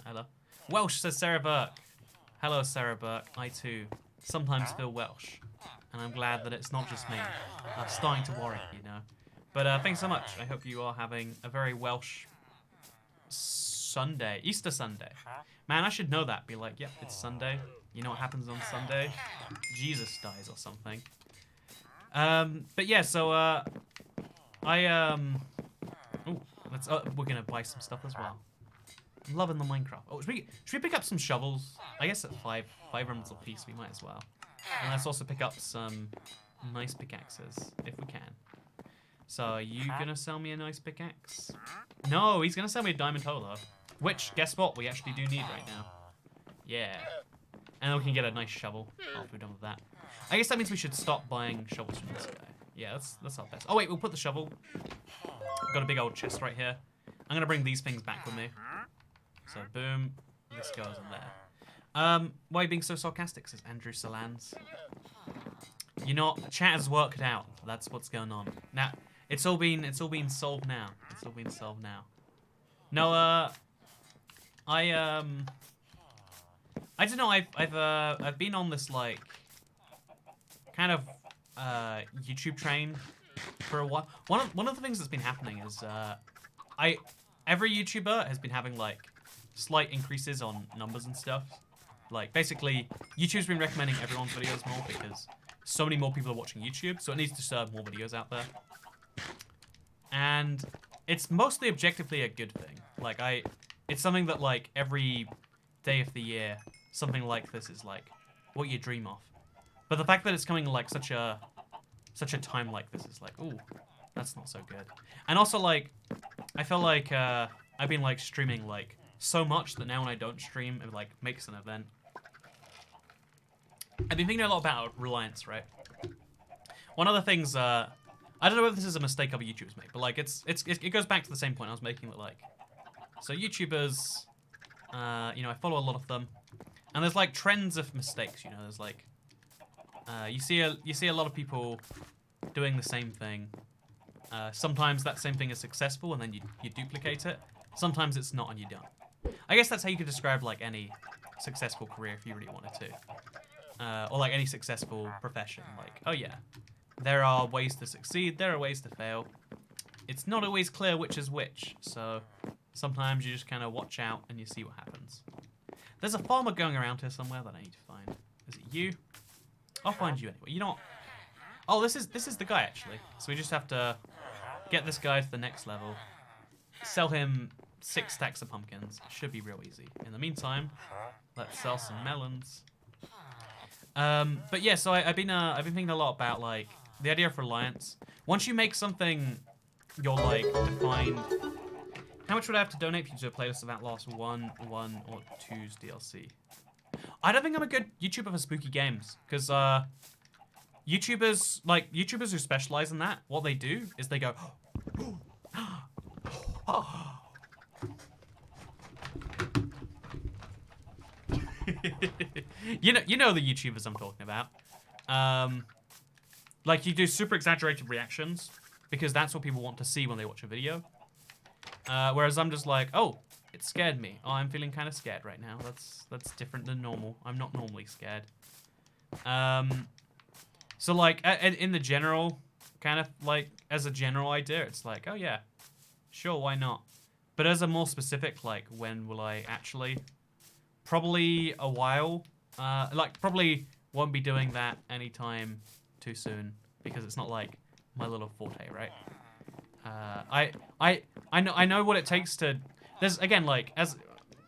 Ella. Welsh, says Sarah Burke. Hello, Sarah Burke. I too sometimes feel Welsh. And I'm glad that it's not just me. I'm starting to worry, you know. But thanks so much. I hope you are having a very Welsh Sunday. Easter Sunday. Man, I should know that. Be like, yep, it's Sunday. You know what happens on Sunday? Jesus dies or something. But yeah, so ooh, we're gonna buy some stuff as well. I'm loving the Minecraft. Oh, should we pick up some shovels? I guess at five emeralds a piece, we might as well. And let's also pick up some nice pickaxes, if we can. So, are you gonna sell me a nice pickaxe? No, he's gonna sell me a diamond holo. Which, guess what, we actually do need right now. Yeah. And then we can get a nice shovel after we're done with that. I guess that means we should stop buying shovels from this guy. Yeah, that's our best. Oh wait, we'll put the shovel. Got a big old chest right here. I'm gonna bring these things back with me. So, boom. This goes in there. Why are you being so sarcastic, says Andrew Salans. You know, chat has worked out. That's what's going on. Now, it's all been solved now. It's all been solved now. No, I don't know. I've been on this like kind of YouTube train for a while. One of the things that's been happening is every YouTuber has been having like slight increases on numbers and stuff. Like basically, YouTube's been recommending everyone's videos more because so many more people are watching YouTube, so it needs to serve more videos out there. And it's mostly objectively a good thing. Like it's something that like every day of the year, something like this is like what you dream of. But the fact that it's coming like such a time like this is like, ooh, That's not so good. And also, like, I feel like I've been like streaming like so much that now when I don't stream, it like makes an event. I've been thinking a lot about reliance, right? One of the things, I don't know if this is a mistake other YouTubers make, but like it goes back to the same point I was making that like, so YouTubers, you know, I follow a lot of them, and there's like trends of mistakes. You know, there's like, you see a lot of people doing the same thing. Sometimes that same thing is successful, and then you duplicate it. Sometimes it's not, and you don't. I guess that's how you could describe like any successful career if you really wanted to, or like any successful profession. Like, oh yeah, there are ways to succeed, there are ways to fail. It's not always clear which is which, so sometimes you just kind of watch out and you see what happens. There's a farmer going around here somewhere that I need to find. Is it you? I'll find you anyway. You know what? Oh, this is the guy actually. So we just have to get this guy to the next level. Sell him 6 stacks of pumpkins. Should be real easy. In the meantime, let's sell some melons. But yeah, so I've been thinking a lot about like the idea of reliance. Once you make something, you're like defined. How much would I have to donate for you to a playlist of Outlast 1, or 2's DLC? I don't think I'm a good YouTuber for spooky games, because YouTubers who specialize in that, what they do is they go, you know the YouTubers I'm talking about. Like you do super exaggerated reactions because that's what people want to see when they watch a video. Whereas I'm just like, oh, it scared me. Oh, I'm feeling kind of scared right now. That's different than normal. I'm not normally scared. So like in the general, kind of like as a general idea, it's like, oh yeah, sure, why not? But as a more specific, like when will I actually? Probably a while. Like probably won't be doing that anytime too soon because it's not like my little forte, right? I know what it takes to. There's again like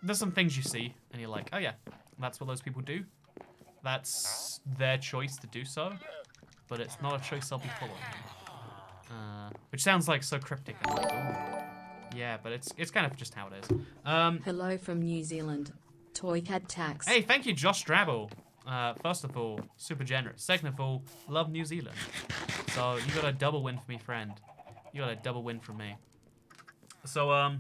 there's some things you see and you're like, oh yeah, that's what those people do. That's their choice to do so, but it's not a choice I'll be following. Which sounds like so cryptic. And like, ooh. Yeah, but it's kind of just how it is. Hello from New Zealand. Toy Cat Tax. Hey, thank you, Josh Drabble. First of all, super generous. Second of all, love New Zealand. So you got a double win for me, friend. You got a double win from me. So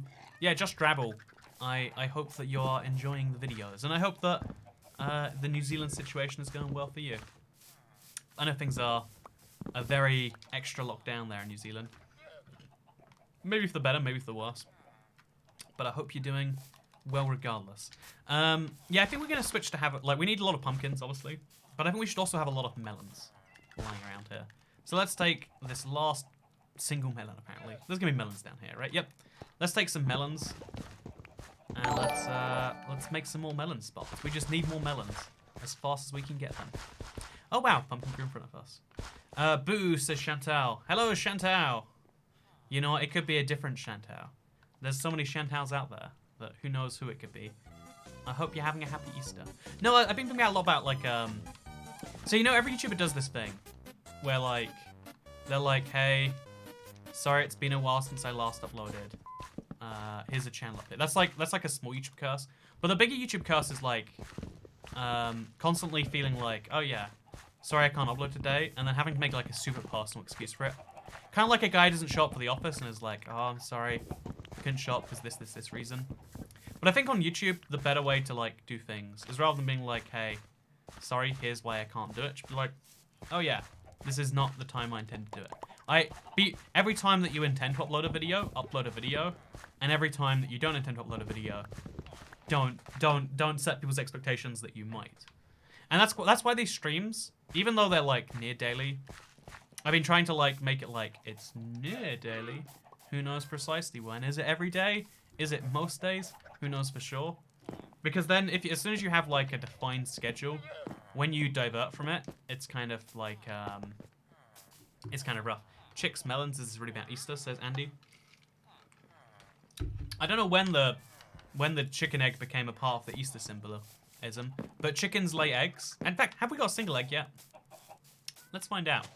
yeah, Josh Drabble. I hope that you are enjoying the videos, and I hope that the New Zealand situation is going well for you. I know things are a very extra lockdown there in New Zealand. Maybe for the better, maybe for the worse. But I hope you're doing well regardless. Yeah, I think we're going to switch to have, like, we need a lot of pumpkins, obviously. But I think we should also have a lot of melons lying around here. So let's take this last single melon, apparently. There's going to be melons down here, right? Yep. Let's take some melons. And let's make some more melon spots. We just need more melons as fast as we can get them. Oh, wow. Pumpkin grew in front of us. Boo, says Chantal. Hello, Chantal. You know, it could be a different Chantal. There's so many Chantals out there that who knows who it could be. I hope you're having a happy Easter. No, I've been thinking a lot about, like, so, you know, every YouTuber does this thing where, like, they're like, hey, sorry, it's been a while since I last uploaded. Here's a channel update. That's like a small YouTube curse. But the bigger YouTube curse is, like, constantly feeling like, oh, yeah, sorry I can't upload today, and then having to make, like, a super personal excuse for it. Kind of like a guy doesn't show up for the office and is like, oh, I'm sorry, couldn't show up because this reason. But I think on YouTube, the better way to, like, do things is rather than being like, hey, sorry, here's why I can't do it, just be like, oh yeah, this is not the time I intend to do it. Every time that you intend to upload a video, and every time that you don't intend to upload a video, don't set people's expectations that you might. And that's why these streams, even though they're like near daily, I've been trying to like make it like it's near daily. Who knows precisely when? Is it every day? Is it most days? Who knows for sure? Because then, as soon as you have like a defined schedule, when you divert from it, it's kind of like it's kind of rough. Chicks melons is really about Easter, says Andy. I don't know when the chicken egg became a part of the Easter symbolism, but chickens lay eggs. In fact, have we got a single egg yet? Let's find out.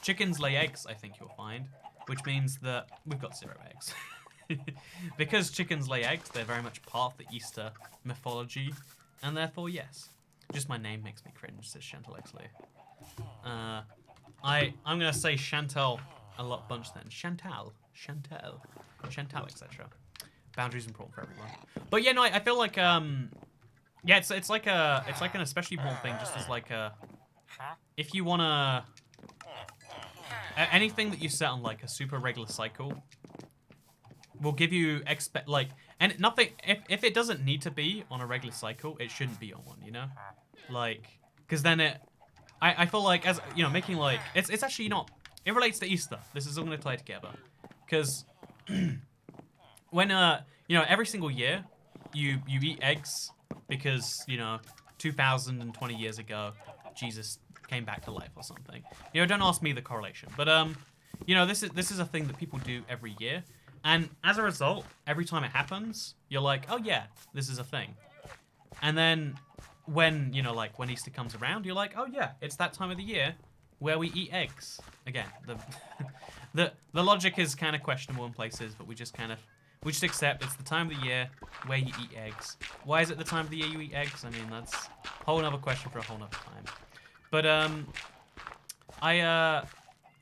Chickens lay eggs, I think you'll find. which means that we've got 0 eggs. Because chickens lay eggs, they're very much part of the Easter mythology, and therefore, yes. Just my name makes me cringe, says Chantal Exley. I'm gonna say Chantal a lot bunch then. Chantal, etc. Boundaries important for everyone. But yeah, no, I feel like yeah, it's like an especially important thing, just as like if you wanna anything that you set on like a super regular cycle will give you and nothing if it doesn't need to be on a regular cycle, it shouldn't be on one, you know? Like, because then I feel like, as you know, making like it's actually not, it relates to Easter. This is all going to tie together, because when you know, every single year you eat eggs because, you know, 2020 years ago Jesus came back to life or something. You know, don't ask me the correlation, but you know, this is a thing that people do every year. And as a result, every time it happens, you're like, oh yeah, this is a thing. And then when, you know, like when Easter comes around, you're like, oh yeah, it's that time of the year where we eat eggs. Again, the logic is kind of questionable in places, but we just accept it's the time of the year where you eat eggs. Why is it the time of the year you eat eggs? I mean, that's a whole other question for a whole other time. But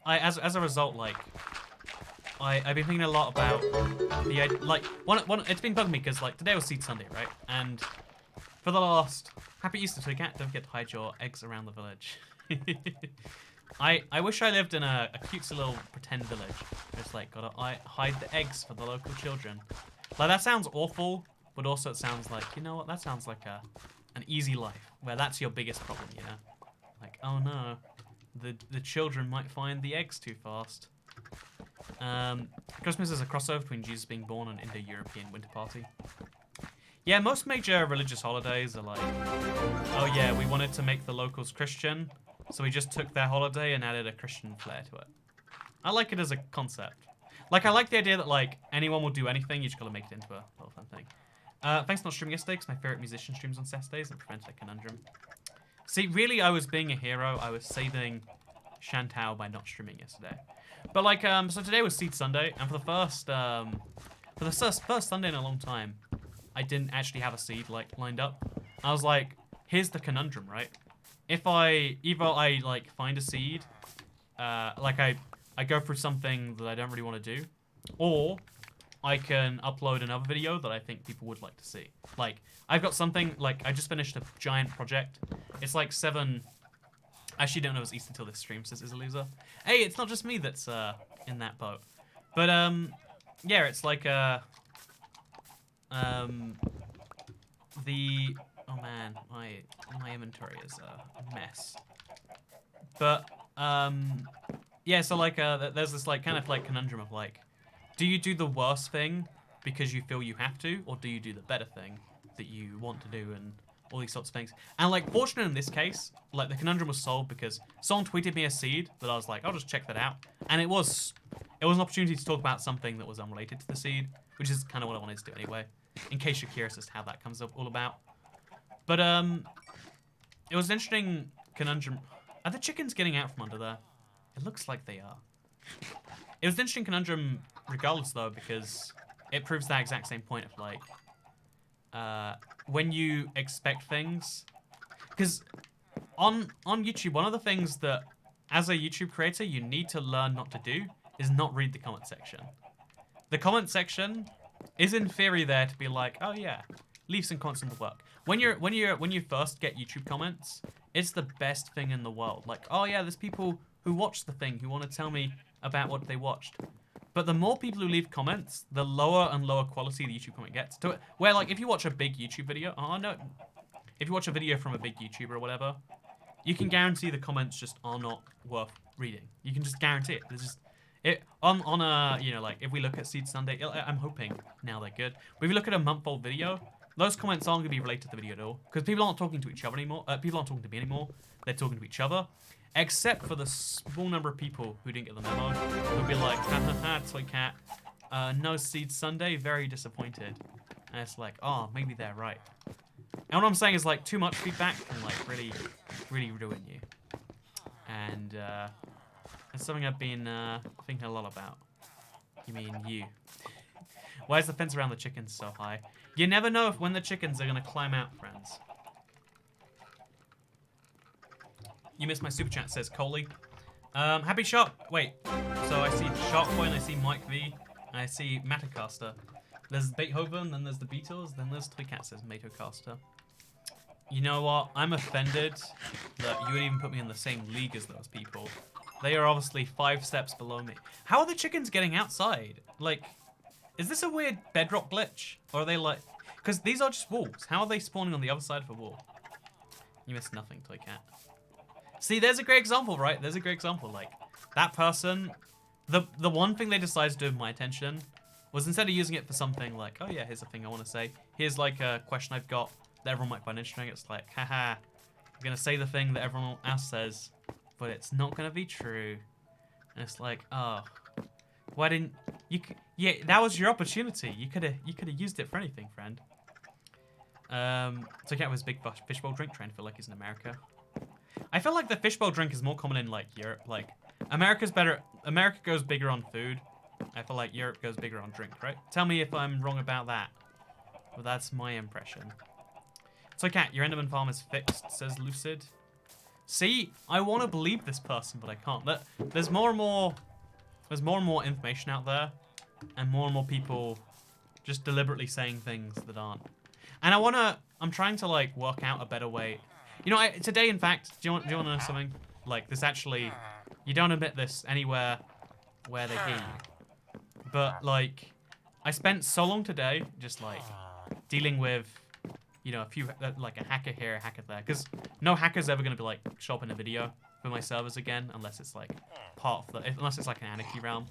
as a result, like, I've been thinking a lot about the, like, it's been bugging me because, like, today was Seed Sunday, right? And for the last, Happy Easter to the cat, don't forget to hide your eggs around the village. I wish I lived in a cutesy little pretend village. Just like, gotta hide the eggs for the local children. Like, that sounds awful, but also it sounds like, you know what, that sounds like an easy life, where that's your biggest problem, you know? Like, oh no, the children might find the eggs too fast. Christmas is a crossover between Jesus being born and Indo-European winter party. Yeah, most major religious holidays are like, oh yeah, we wanted to make the locals Christian, so we just took their holiday and added a Christian flair to it. I like it as a concept. Like, I like the idea that, like, anyone will do anything, you just gotta make it into a little fun thing. Thanks for not streaming yesterday, because my favorite musician streams on Saturdays and prevented a conundrum. See, really, I was being a hero. I was saving Chantal by not streaming yesterday. But, like, so today was Seed Sunday, and for the first Sunday in a long time, I didn't actually have a seed, like, lined up. I was like, here's the conundrum, right? If either I, like, find a seed, like, I go through something that I don't really want to do, or I can upload another video that I think people would like to see. Like, I've got something, like, I just finished a giant project. It's like 7... I actually don't know if it's Easter until this stream, says is a loser. Hey, it's not just me that's in that boat. But, yeah, it's like, oh man, my inventory is a mess. But, yeah, so, like, there's this, like, kind of, like, conundrum of, like, do you do the worst thing because you feel you have to, or do you do the better thing that you want to do, and all these sorts of things? And, like, fortunately in this case, like, the conundrum was solved because someone tweeted me a seed that I was like, I'll just check that out. And it was an opportunity to talk about something that was unrelated to the seed, which is kind of what I wanted to do anyway, in case you're curious as to how that comes up all about. But, it was an interesting conundrum. Are the chickens getting out from under there? It looks like they are. It was an interesting conundrum regardless, though, because it proves that exact same point of, like, when you expect things... Because on YouTube, one of the things that, as a YouTube creator, you need to learn not to do is not read the comment section. The comment section is, in theory, there to be like, oh, yeah, leave some comments in the work. When you first get YouTube comments, it's the best thing in the world. Like, oh, yeah, there's people who watch the thing who want to tell me about what they watched. But the more people who leave comments, the lower and lower quality the YouTube comment gets. To it, where, like, if you watch a big YouTube video, if you watch a video from a big YouTuber or whatever, you can guarantee the comments just are not worth reading. You can just guarantee it. There's just on a, you know, like, if we look at Seed Sunday, I'm hoping now they're good. But if you look at a month-old video, those comments aren't going to be related to the video at all, because people aren't talking to each other anymore. People aren't talking to me anymore. They're talking to each other. Except for the small number of people who didn't get the memo, who'll be like, ha ha ha, Toy Cat, no Seed Sunday, very disappointed. And it's like, oh, maybe they're right. And what I'm saying is, like, too much feedback can, like, really, really ruin you. And it's something I've been thinking a lot about. You mean you. Why is the fence around the chickens so high? You never know when the chickens are going to climb out, friends. You missed my super chat, says Coley. Happy shop. Wait. So I see Sharkboy and I see Mike V. And I see Matacaster. There's Beethoven, then there's the Beatles, then there's Toycat, says Matocaster. You know what? I'm offended that you would even put me in the same league as those people. They are obviously 5 steps below me. How are the chickens getting outside? Like, is this a weird Bedrock glitch? Or are they like... Because these are just walls. How are they spawning on the other side of a wall? You missed nothing, Toycat. See, there's a great example, right? There's a great example. Like, that person... The one thing they decided to do with my attention was instead of using it for something like, oh yeah, here's a thing I want to say. Here's like a question I've got that everyone might find interesting. It's like, haha, I'm going to say the thing that everyone else says, but it's not going to be true. And it's like, oh, why didn't you? Yeah, that was your opportunity. You could have used it for anything, friend. So Cat was big fishbowl drink. Trying to feel like he's in America. I feel like the fishbowl drink is more common in like Europe. Like America's better. America goes bigger on food. I feel like Europe goes bigger on drink, right? Tell me if I'm wrong about that. Well, that's my impression. So Cat, your Enderman farm is fixed, says Lucid. See, I want to believe this person, but I can't. There's more and more information out there, and more people just deliberately saying things that aren't. And I'm trying to like work out a better way. You know, today, in fact, do you want to know something? Like this actually, you don't admit this anywhere where they hear you. But like, I spent so long today just like dealing with, you know, a few, like a hacker here, a hacker there. Because no hacker's ever going to be like, show up in a video for my servers again, unless it's like part of the, unless it's like an anarchy realm,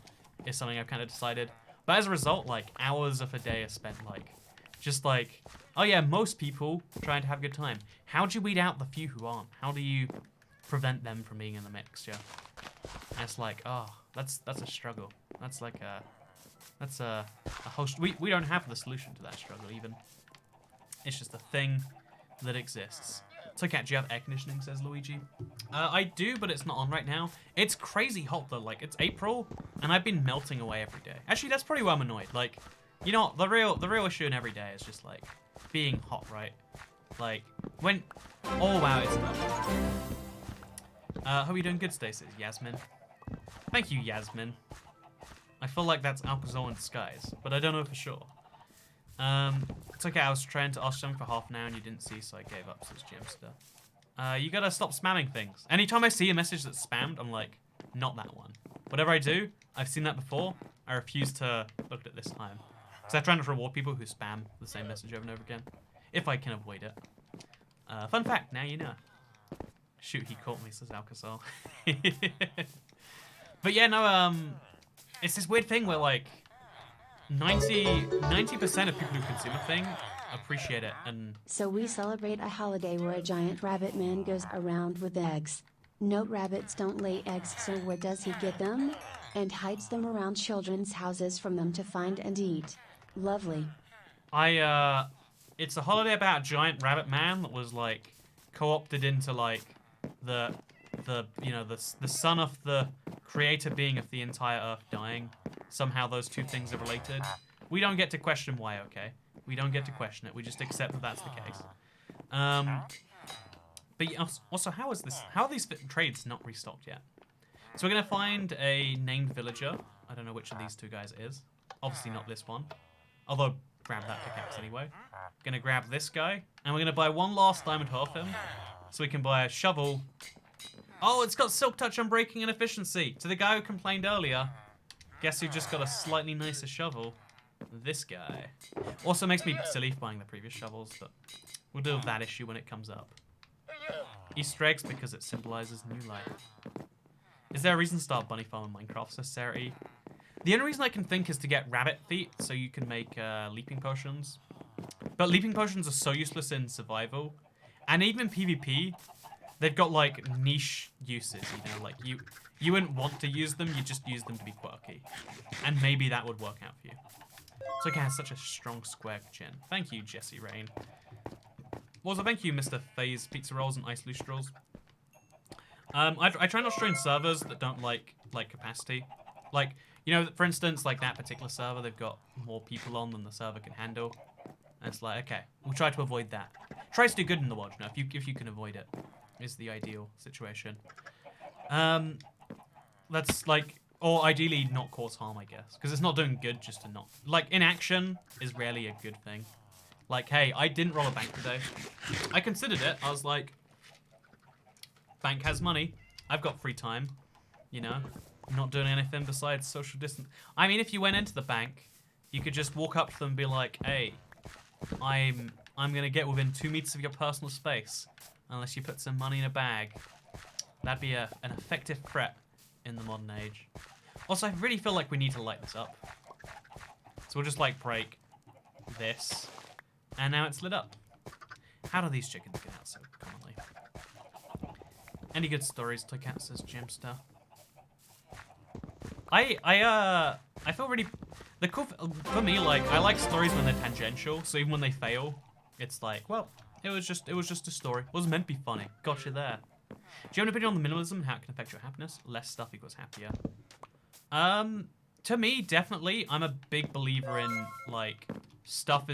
is something I've kind of decided. But as a result, like hours of a day are spent like, just like, oh yeah, most people trying to have a good time. How do you weed out the few who aren't? How do you prevent them from being in the mix, yeah? And it's like, oh, that's a struggle. That's like that's a whole, we don't have the solution to that struggle even. It's just a thing that exists. So Cat, do you have air conditioning, says Luigi? I do, but it's not on right now. It's crazy hot though, like it's April, and I've been melting away every day. Actually, that's probably why I'm annoyed. Like, you know, the real issue in every day is just like being hot, right? Like when, oh wow, it's not. Hope you're doing good, Stacey. Yasmin. Thank you, Yasmin. I feel like that's Alcazar in disguise, but I don't know for sure. It's okay, I was trying to ask something for half an hour and you didn't see, so I gave up, says Jimster. You gotta stop spamming things. Anytime I see a message that's spammed, I'm like, not that one. Whatever I do, I've seen that before, I refuse to look at it this time. Because I try not to reward people who spam the same message over and over again, if I can avoid it. Fun fact, now you know. Shoot, he caught me, says Alcazar. But yeah, no, it's this weird thing where like, 90% of people who consume a thing appreciate it, and So we celebrate a holiday where a giant rabbit man goes around with eggs. Note rabbits don't lay eggs, so where does he get them? And hides them around children's houses from them to find and eat. Lovely. it's a holiday about a giant rabbit man that was like co-opted into like the son of the creator being of the entire earth dying. Somehow those two things are related. We don't get to question why, okay? We don't get to question it. We just accept that that's the case. But also, how are these trades not restocked yet? So we're gonna find a named villager. I don't know which of these two guys it is. Obviously not this one. Although, grab that pickaxe anyway. Gonna grab this guy. And we're gonna buy one last diamond off him. So we can buy a shovel. Oh, it's got silk touch, unbreaking, and efficiency. To the guy who complained earlier. Guess who just got a slightly nicer shovel? This guy. Also makes me silly for buying the previous shovels, but we'll deal with that issue when it comes up. Easter eggs because it symbolizes new life. Is there a reason to start bunny farm in Minecraft, says Sarah E? The only reason I can think is to get rabbit feet so you can make leaping potions. But leaping potions are so useless in survival. And even PvP, they've got like niche uses, you know, like you wouldn't want to use them, you just use them to be quirky. And maybe that would work out for you. So it has such a strong square chin. Thank you, Jesse Rain. Also, thank you, Mr. FaZe Pizza Rolls and Ice Lustrals. I try not to join servers that don't like capacity. Like, You know, for instance, like that particular server, they've got more people on than the server can handle. And it's like, okay, we'll try to avoid that. Try to do good in the world, you know, if you can avoid it, is the ideal situation. That's like, or ideally not cause harm, I guess, because it's not doing good just to not. Like, inaction is rarely a good thing. Like, hey, I didn't roll a bank today. I considered it. I was like, bank has money. I've got free time. You know, I'm not doing anything besides social distance. I mean, if you went into the bank, you could just walk up to them and be like, hey, I'm gonna get within 2 meters of your personal space unless you put some money in a bag. That'd be an effective threat in the modern age. Also, I really feel like we need to light this up. So we'll just like break this, and now it's lit up. How do these chickens get out so commonly? Any good stories? Toycat says Gemster. I feel really the cool for me, like I like stories when they're tangential, so even when they fail, it's like, well, it was just a story. It wasn't meant to be funny. Got you there. Do you have an opinion on the minimalism and how it can affect your happiness? Less stuff equals happier. To me, definitely, I'm a big believer in like stuff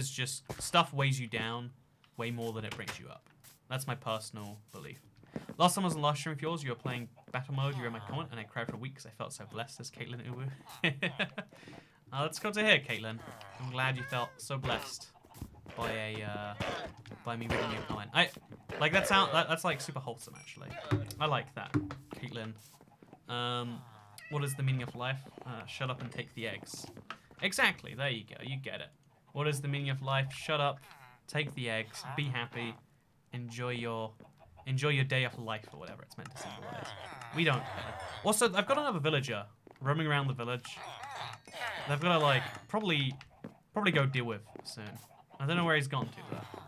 weighs you down way more than it brings you up. That's my personal belief. Last time I was on live stream with yours, you were playing battle mode, you were in my comment, and I cried for a week because I felt so blessed, as Caitlin Uwu. That's good to hear, Caitlin. I'm glad you felt so blessed by me reading your comment. Like that's like super wholesome actually. I like that, Caitlin. What is the meaning of life? Shut up and take the eggs. Exactly. There you go. You get it. What is the meaning of life? Shut up, take the eggs, be happy, enjoy your day of life or whatever it's meant to symbolize. We don't care. Also, I've got another villager roaming around the village. They've got to like probably go deal with soon. I don't know where he's gone to though.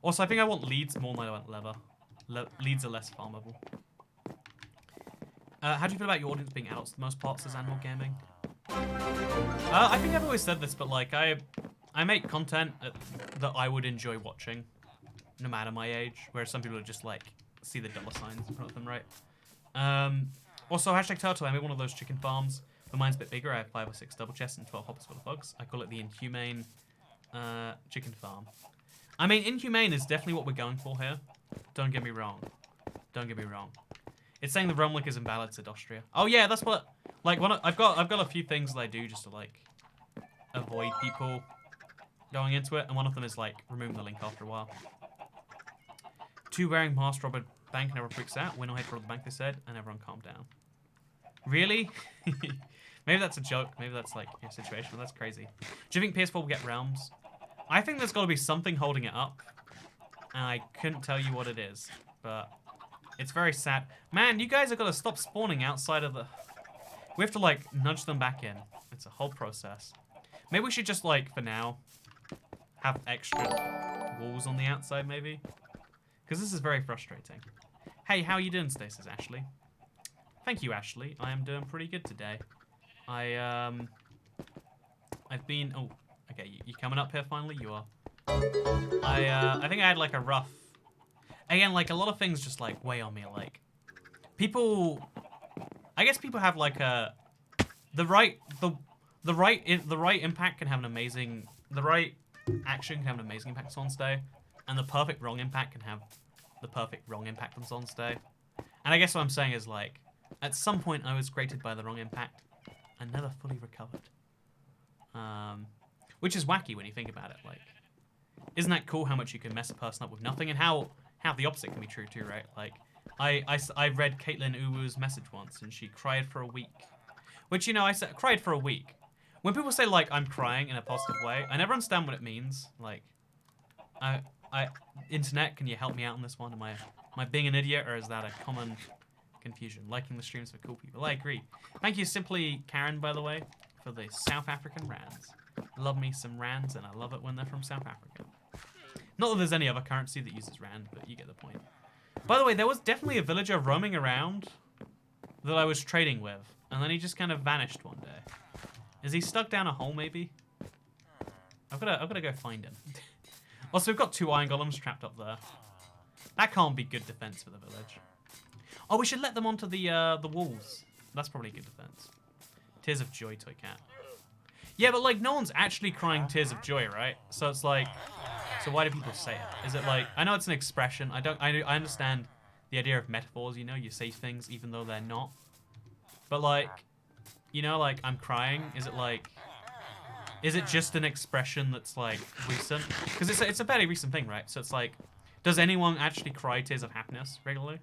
Also, I think I want leads more than I want leather. Leads are less farmable. How do you feel about your audience being adults for the most part, says Animal Gaming? I think I've always said this, but like I make content that I would enjoy watching, no matter my age. Whereas some people are just like see the dollar signs in front of them, right? Also, hashtag Turtle. I made one of those chicken farms, but mine's a bit bigger. I have 5 or 6 double chests and 12 hoppers full of bugs. I call it the inhumane chicken farm. I mean, inhumane is definitely what we're going for here. Don't get me wrong. Don't get me wrong. It's saying the Rumlik is invalid, said Austria. Oh yeah, that's what. Like, I've got a few things that I do just to like avoid people going into it, and one of them is like removing the link after a while. 2 wearing mask rob a bank and everyone freaks out. Win or hate for the bank, they said, and everyone calmed down. Really? Maybe that's a joke. Maybe that's like your situation. But that's crazy. Do you think PS4 will get realms? I think there's got to be something holding it up, and I couldn't tell you what it is, but it's very sad. Man, you guys have got to stop spawning outside of the. We have to like nudge them back in. It's a whole process. Maybe we should just like for now have extra walls on the outside, maybe, because this is very frustrating. Hey, how are you doing today, says Ashley. Thank you, Ashley. I am doing pretty good today. I've been. Oh, okay. You coming up here finally? You are. I think I had like a rough. Again, like a lot of things just like weigh on me. Like people, I guess people have like the right impact can have an amazing. The right action can have an amazing impact on someone's day, and the perfect wrong impact can have the perfect wrong impact on someone's day. And I guess what I'm saying is like, at some point I was created by the wrong impact and never fully recovered. Which is wacky when you think about it. Like, isn't that cool how much you can mess a person up with nothing, and how the opposite can be true too, right? Like, I read Caitlin Uwu's message once, and she cried for a week. Which, you know, I said cried for a week. When people say like I'm crying in a positive way, I never understand what it means. Like, internet, can you help me out on this one? Am I being an idiot, or is that a common confusion? Liking the streams for cool people. I agree. Thank you, Simply Karen, by the way, for the South African rands. Love me some rands, and I love it when they're from South Africa. Not that there's any other currency that uses rand, but you get the point. By the way, there was definitely a villager roaming around that I was trading with, and then he just kind of vanished one day. Is he stuck down a hole, maybe? I've got to go find him. Also, we've got 2 iron golems trapped up there. That can't be good defense for the village. Oh, we should let them onto the walls. That's probably good defense. Tears of joy, toy cat. Yeah, but like no one's actually crying tears of joy, right? So it's like, so why do people say it? Is it like, I know it's an expression. I understand the idea of metaphors. You know, you say things even though they're not. But like, you know, like I'm crying. Is it like, is it just an expression that's like recent? Because it's a fairly recent thing, right? So it's like, does anyone actually cry tears of happiness regularly?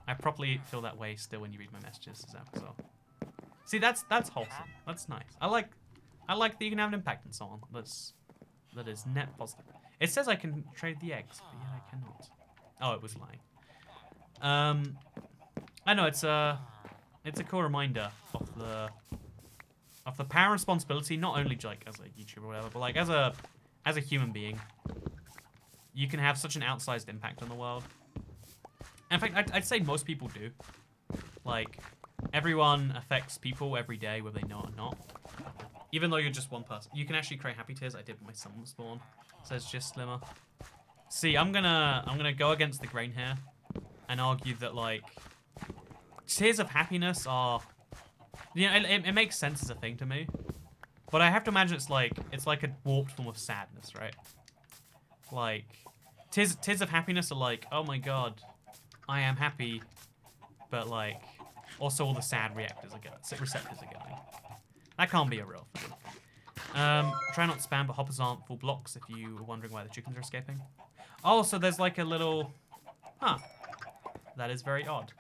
I probably feel that way still when you read my messages as well. See, that's wholesome. That's nice. I like that you can have an impact on someone. That is net positive. It says I can trade the eggs, but yeah, I cannot. Oh, it was lying. I know it's a cool reminder of the power and responsibility, not only like as a YouTuber or whatever, but like as a human being. You can have such an outsized impact on the world. In fact, I'd say most people do. Like, everyone affects people every day, whether they know it or not. Even though you're just one person. You can actually create happy tears. I did when my son was born. Says just slimmer. See, I'm gonna go against the grain here and argue that like tears of happiness are, you know, it makes sense as a thing to me. But I have to imagine it's like a warped form of sadness, right? Like tears of happiness are like, oh my god, I am happy, but like also all the sad receptors are going. That can't be a real thing. Try not to spam, but hoppers aren't full blocks if you were wondering why the chickens are escaping. Oh, so there's like a little... Huh. That is very odd.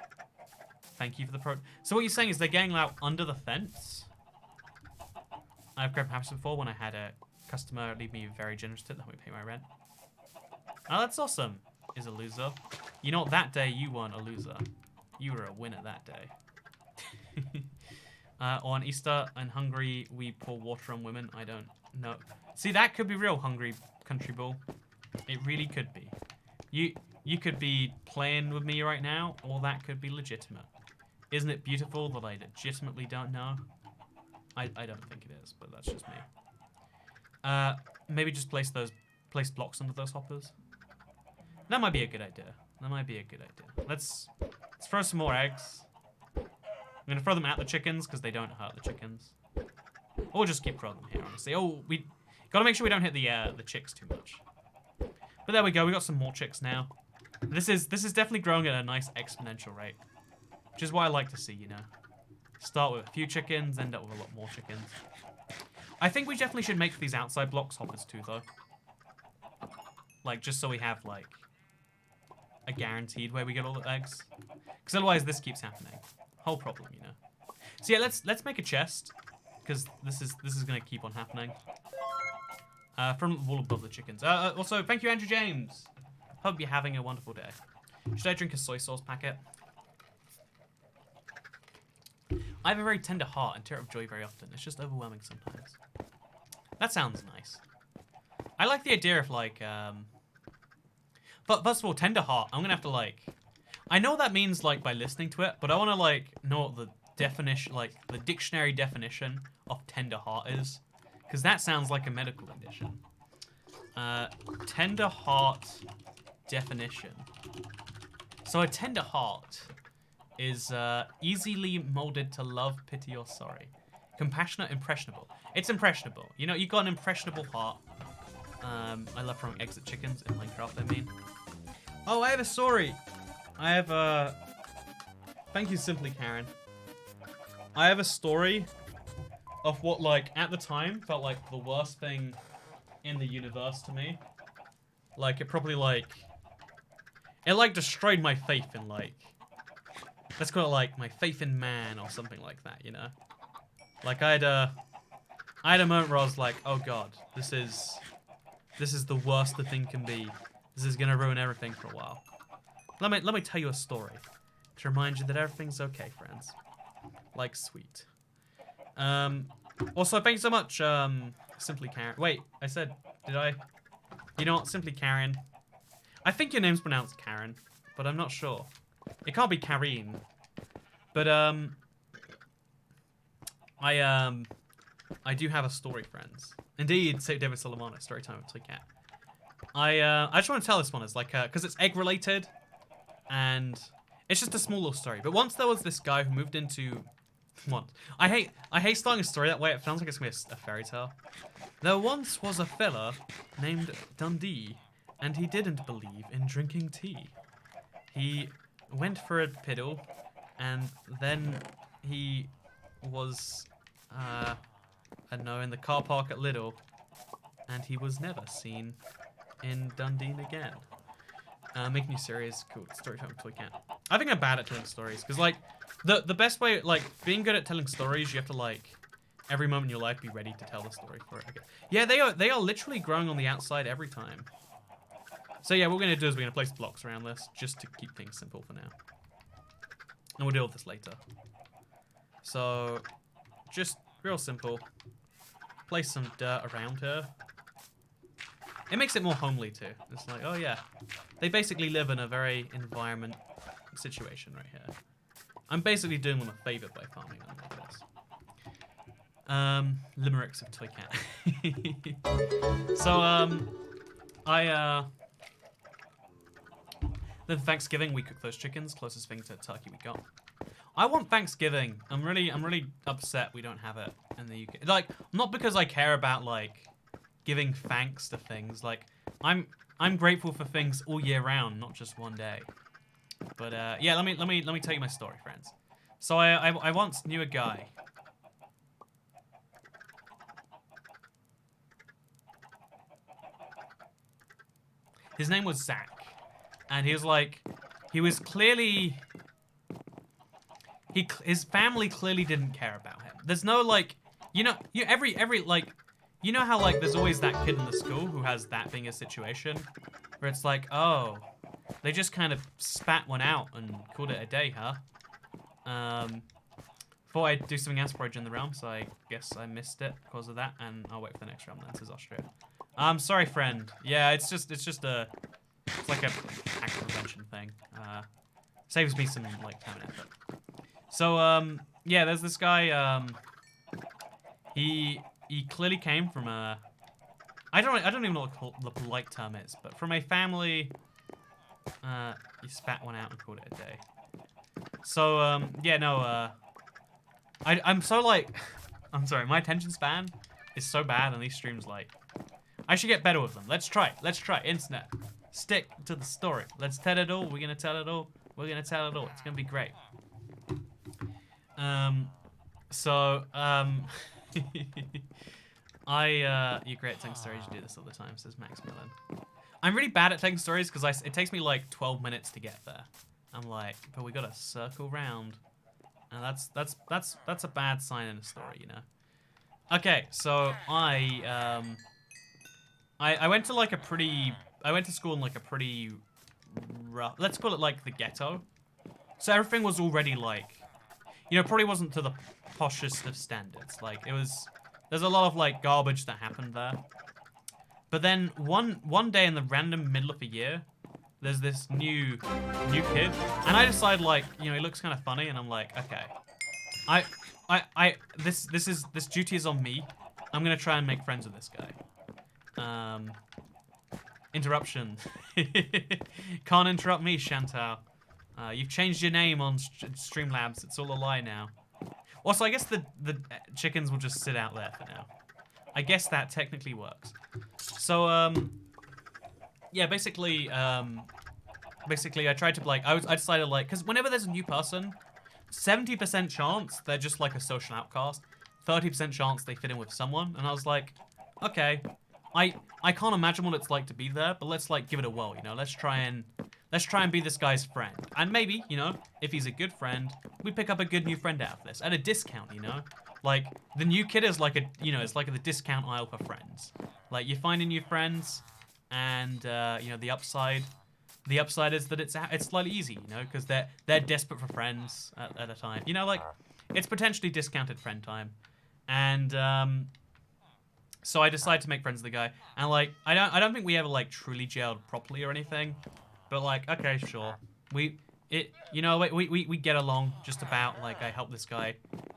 Thank you for the pro... So what you're saying is they're getting out under the fence? I've grabbed happiness before when I had a customer leave me very generous tip to help me pay my rent. Oh, that's awesome. Is a loser. You know what? That day you weren't a loser. You were a winner that day. On Easter and Hungary, we pour water on women. I don't know. See, that could be real, Hungry Country Bull. It really could be. You could be playing with me right now, or that could be legitimate. Isn't it beautiful that I legitimately don't know? I don't think it is, but that's just me. Maybe just place blocks under those hoppers. That might be a good idea. That might be a good idea. Let's throw some more eggs. I'm gonna throw them at the chickens because they don't hurt the chickens. Or just keep throwing them here, honestly. Oh, we gotta make sure we don't hit the chicks too much. But there we go. We got some more chicks now. This is definitely growing at a nice exponential rate, which is what I like to see. You know, start with a few chickens, end up with a lot more chickens. I think we definitely should make these outside blocks hoppers too, though. Like just so we have like a guaranteed way we get all the eggs, because otherwise this keeps happening. Whole problem, you know. So yeah, let's make a chest, because this is gonna keep on happening. From the wall above the chickens. Also, thank you, Andrew James. Hope you're having a wonderful day. Should I drink a soy sauce packet? I have a very tender heart and tear of joy very often. It's just overwhelming sometimes. That sounds nice. I like the idea of like, but first of all, tender heart. I'm gonna have to like, I know what that means like by listening to it, but I want to like know what the definition, like the dictionary definition of tender heart is, because that sounds like a medical condition. Tender heart definition. So a tender heart is easily molded to love, pity, or sorry. Compassionate, impressionable. It's impressionable. You know, you've got an impressionable heart. I love throwing eggs at chickens in Minecraft, I mean. Oh, I have a story. I have a... Thank you, Simply Karen. I have a story of what, like, at the time felt like the worst thing in the universe to me. Like, it probably, like... It, like, destroyed my faith in, like... Let's call it, like, my faith in man or something like that, you know? Like, I had a moment where I was like, oh god, this is the worst the thing can be. This is gonna ruin everything for a while. Let me tell you a story to remind you that everything's okay, friends. Like sweet. Also, thank you so much, Simply Karen. Wait, I said, did I? You know what, Simply Karen. I think your name's pronounced Karen, but I'm not sure. It can't be Kareen. But I do have a story, friends. Indeed, St. David Solomon, story time with Toy Cat. I just want to tell this one. It's like, because it's egg related, and it's just a small little story. But once there was this guy who moved into What? I hate starting a story that way. It sounds like it's gonna be a fairy tale. There once was a fella named Dundee, and he didn't believe in drinking tea. He went for a piddle, and then he was, I don't know, in the car park at Lidl, and he was never seen in Dundee again. Making you serious, cool. Storytelling toy cat. I think I'm bad at telling stories, because, like, the best way, like, being good at telling stories, you have to, like, every moment in your life be ready to tell the story for it. Okay. Yeah, they are literally growing on the outside every time. So yeah, what we're gonna do is we're gonna place blocks around this, just to keep things simple for now. And we'll deal with this later. So, just real simple. Place some dirt around here. It makes it more homely too. It's like, oh yeah. They basically live in a very environment situation right here. I'm basically doing them a favor by farming them like this. Limericks of Toy Cat. So, then Thanksgiving we cook those chickens, closest thing to turkey we got. I want Thanksgiving. I'm really upset we don't have it in the UK. Like, not because I care about like giving thanks to things. Like, I'm grateful for things all year round, not just one day. But yeah, let me tell you my story, friends. So I once knew a guy. His name was Zach, and he was like, he was clearly. His family clearly didn't care about him. There's no like, every like, you know how like there's always that kid in the school who has that being a situation, where it's like, oh, they just kind of spat one out and called it a day, huh? Thought I'd do something else before I joined the realm, so I guess I missed it because of that, and I'll wait for the next realm then, says Austria. Sorry, friend. Yeah, it's like a hack prevention thing. Saves me some like time and effort. So, yeah, there's this guy, he clearly came from a, I don't even know what the polite term is, but from a family, he spat one out and called it a day. So, yeah, no, I'm so, like, I'm sorry, my attention span is so bad on these streams, like, I should get better with them. Let's try it, internet. Stick to the story. Let's tell it all, we're gonna tell it all, it's gonna be great. You're great at telling stories, you do this all the time, says Max Millen. I'm really bad at telling stories because it takes me like 12 minutes to get there. I'm like, but we gotta circle round. And that's a bad sign in a story, you know? Okay, so I went to like I went to school in like a pretty rough, let's call it like the ghetto. So everything was already like, probably wasn't to the poshest of standards. Like, there's a lot of, like, garbage that happened there. But then, one day in the random middle of the year, there's this new kid. And I decide, like, he looks kind of funny, and I'm like, okay. This duty is on me. I'm gonna try and make friends with this guy. Interruption. Can't interrupt me, Chantal. You've changed your name on Streamlabs. It's all a lie now. Also, I guess the chickens will just sit out there for now. I guess that technically works. So, yeah, basically, I tried to, like, I decided, like, because whenever there's a new person, 70% chance they're just, like, a social outcast. 30% chance they fit in with someone. And I was like, okay, I can't imagine what it's like to be there, but let's, like, give it a whirl, Let's try and be this guy's friend. And maybe, if he's a good friend, we pick up a good new friend out of this. At a discount, Like, the new kid is like it's like the discount aisle for friends. Like, you find new friends, and, the upside is that it's slightly easy, because they're desperate for friends at a time. Like, it's potentially discounted friend time. And, so I decided to make friends with the guy. And, like, I don't think we ever, like, truly gelled properly or anything. But, like, okay, sure. We get along just about. Like, I help this guy,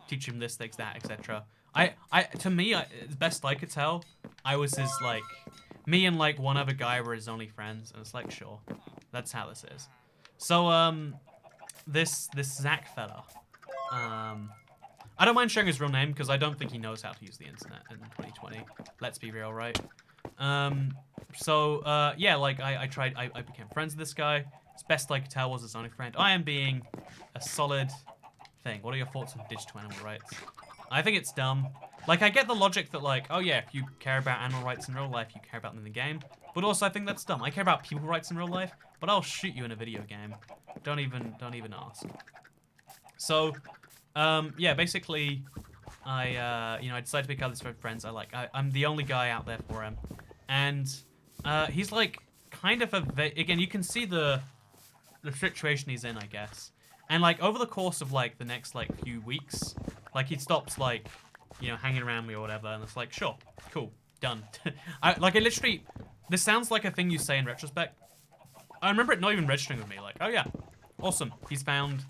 teach him this, things, that, etc. To me, as best I could tell, I was his, like, me and, like, one other guy were his only friends. And it's like, sure, that's how this is. So, this Zach fella, I don't mind sharing his real name because I don't think he knows how to use the internet in 2020. Let's be real, right? Yeah, like I became friends with this guy. As best I could tell was his only friend. I am being a solid thing. What are your thoughts on digital animal rights? I think it's dumb. Like, I get the logic that, like, oh yeah, if you care about animal rights in real life, you care about them in the game. But also, I think that's dumb. I care about people rights in real life, but I'll shoot you in a video game. Don't even ask. So, yeah, basically, I decided to pick out this with friends. I'm the only guy out there for him, and he's like kind of again, you can see the situation he's in, I guess. And like over the course of like the next like few weeks, like he stops like, hanging around me or whatever, and it's like, sure, cool, done. I literally, this sounds like a thing you say in retrospect. I remember it not even registering with me, like, oh yeah, awesome, he's found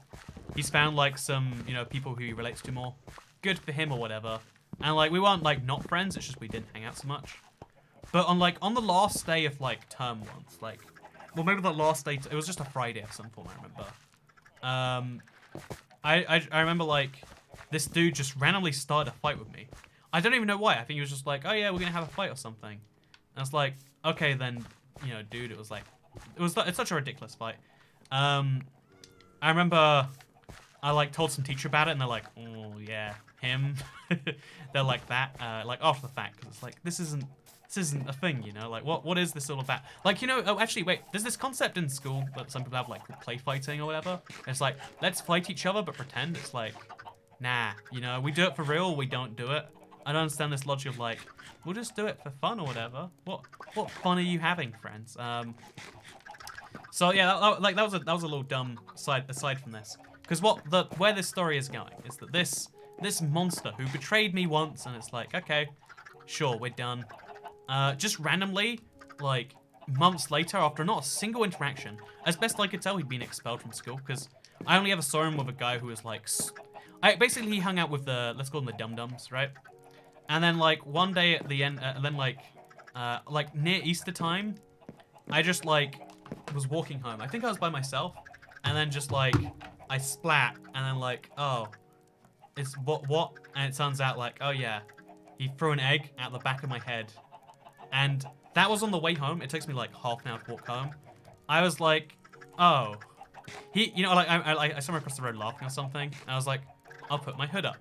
like some, people who he relates to more. Good for him or whatever. And like we weren't like not friends, it's just we didn't hang out so much. But on the last day of like term once, like, well, maybe the last day, it was just a Friday of some form, I remember. I remember like this dude just randomly started a fight with me. I don't even know why. I think he was just like, oh yeah, we're gonna have a fight or something. And I was like, okay then, dude, it's such a ridiculous fight. I remember I like told some teacher about it and they're like, oh yeah, him. They're like that, like after the fact, because it's like, this isn't a thing, like what is this all about? Like, oh actually wait, there's this concept in school that some people have like play fighting or whatever. It's like, let's fight each other but pretend. It's like, nah, we do it for real, we don't do it. I don't understand this logic of like, we'll just do it for fun or whatever. What fun are you having, friends? So yeah, that was a little dumb aside from this. Because where this story is going is that this monster who betrayed me once, and it's like, okay, sure, we're done. Just randomly, like, months later, after not a single interaction, as best I could tell, he'd been expelled from school, because I only ever saw him with a guy who was, like, basically, he hung out with let's call them the dum-dums, right? And then, like, one day at the end, like, near Easter time, I just, like, was walking home. I think I was by myself, and then just, like, I splat, and then, like, oh, it's what? And it turns out, like, oh, yeah, he threw an egg out the back of my head. And that was on the way home. It takes me like half an hour to walk home. I was like, oh. I saw him across the road laughing or something. And I was like, I'll put my hood up.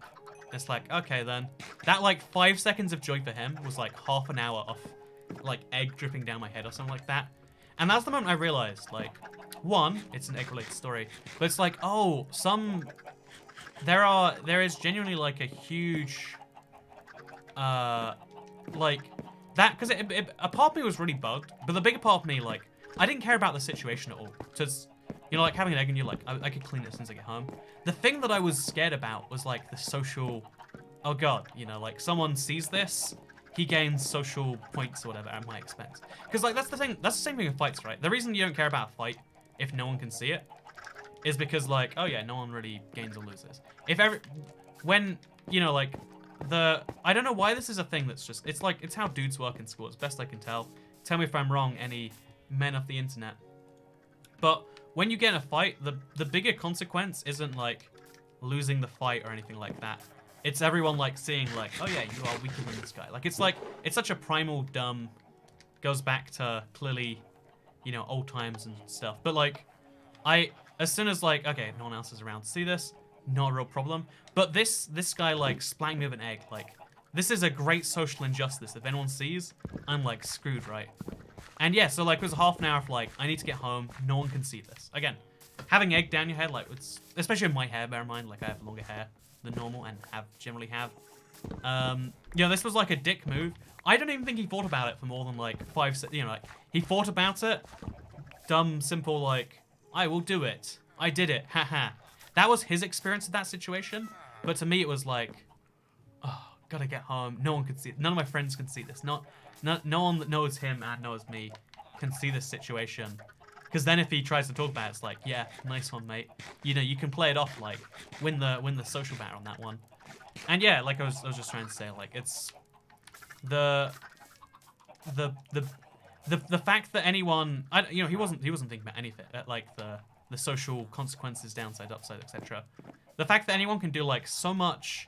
It's like, okay then. That like 5 seconds of joy for him was like half an hour of like egg dripping down my head or something like that. And that's the moment I realized, like, one, it's an egg-related story. But it's like, oh, there is genuinely like a huge, like, that, because a part of me was really bugged, but the bigger part of me, like, I didn't care about the situation at all. Because, like having an egg and you're like, I could clean it as soon as I get home. The thing that I was scared about was like the social, oh god, like someone sees this, he gains social points or whatever at my expense. Because like that's the same thing in fights, right? The reason you don't care about a fight if no one can see it is because like, oh yeah, no one really gains or loses. Like, I don't know why this is a thing that's just, it's how dudes work in school, as best I can tell. Tell me if I'm wrong, any men of the internet. But when you get in a fight, the bigger consequence isn't like losing the fight or anything like that. It's everyone like seeing like, oh yeah, you are weaker than this guy. Like, it's such a primal dumb, goes back to clearly, old times and stuff. But like, as soon as like, okay, no one else is around to see this, not a real problem. But this guy like splatting me with an egg, like, this is a great social injustice. If anyone sees, I'm like screwed, right? And yeah, so like it was half an hour of like, I need to get home, no one can see this. Again, having egg down your head, like, it's, especially in my hair, bear in mind, like I have longer hair than normal and generally have. This was like a dick move. I don't even think he thought about it for more than like 5 seconds, like, he thought about it, dumb, simple, like, I will do it. I did it, haha. That was his experience of that situation, but to me it was like, oh, gotta get home. No one can see it. None of my friends can see this. No one that knows him and knows me can see this situation. Because then if he tries to talk about it, it's like, yeah, nice one, mate. You can play it off, like, win the social battle on that one. And yeah, like I was just trying to say, like, it's the fact that anyone, he wasn't thinking about anything, like the social consequences, downside, upside, etc. The fact that anyone can do like so much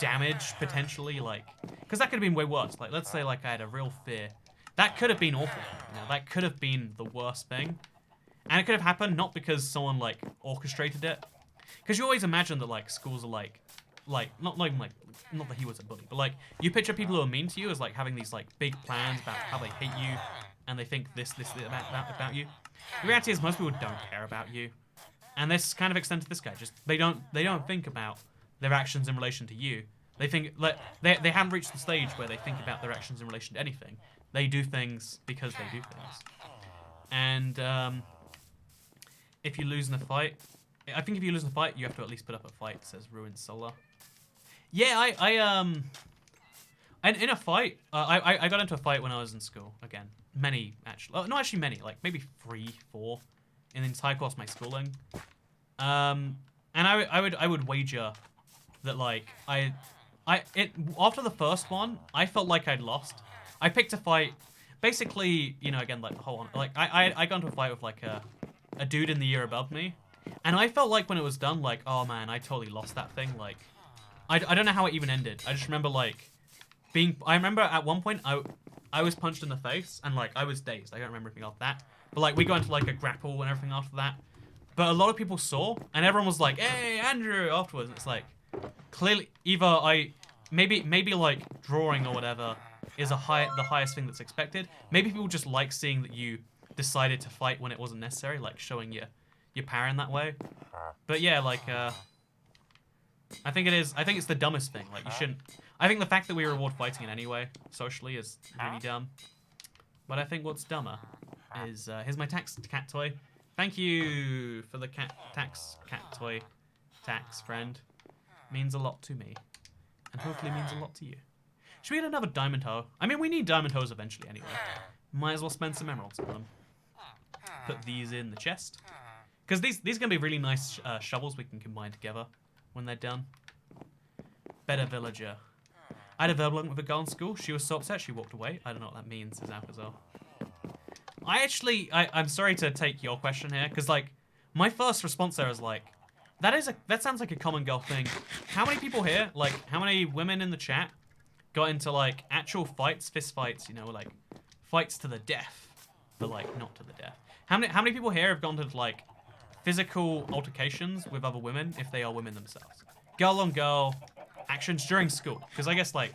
damage potentially, like, because that could have been way worse. Like, let's say like I had a real fear. That could have been awful. You know, that could have been the worst thing. And it could have happened not because someone like orchestrated it. Because you always imagine that like schools are like not even like, not that he was a bully, but like you picture people who are mean to you as like having these like big plans about how they hate you and they think this about you. The reality is most people don't care about you. And this kind of extends to this guy. Just they don't think about their actions in relation to you. They think like they haven't reached the stage where they think about their actions in relation to anything. They do things because they do things. And if you lose in a fight, I think if you lose in a fight, you have to at least put up a fight. It says ruined solar. Yeah, and in a fight, I got into a fight when I was in school again. Many actually, not actually many, like maybe 3, 4 in the entire course of my schooling. And I would wager that like after the first one, I felt like I'd lost. I picked a fight, basically, you know, again like the whole like I got into a fight with like a dude in the year above me, and I felt like when it was done, like, oh man, I totally lost that thing. Like, I don't know how it even ended. I just remember like I remember at one point I was punched in the face and like I was dazed. I don't remember anything after that. But like we got into like a grapple and everything after that. But a lot of people saw and everyone was like, "Hey, Andrew!" afterwards. And it's like clearly either maybe like drawing or whatever is the highest thing that's expected. Maybe people just like seeing that you decided to fight when it wasn't necessary, like showing your power in that way. But yeah, like I think it's the dumbest thing. Like you shouldn't. I think the fact that we reward fighting in any way socially is really dumb. But I think what's dumber is here's my tax cat toy. Thank you for the tax cat toy, tax friend. Means a lot to me, and hopefully means a lot to you. Should we get another diamond hoe? I mean, we need diamond hoes eventually anyway. Might as well spend some emeralds on them. Put these in the chest. Because these are going to be really nice shovels we can combine together when they're done. Better villager. I had a verbal with a girl in school. She was so upset she walked away. I don't know what that means, says Alcazar. I'm sorry to take your question here, because like, my first response there is like, that sounds like a common girl thing. How many people here, like, how many women in the chat got into like actual fights, fist fights, you know, like fights to the death, but like not to the death? How many people here have gone to like physical altercations with other women if they are women themselves? Girl on girl actions during school. Because I guess like,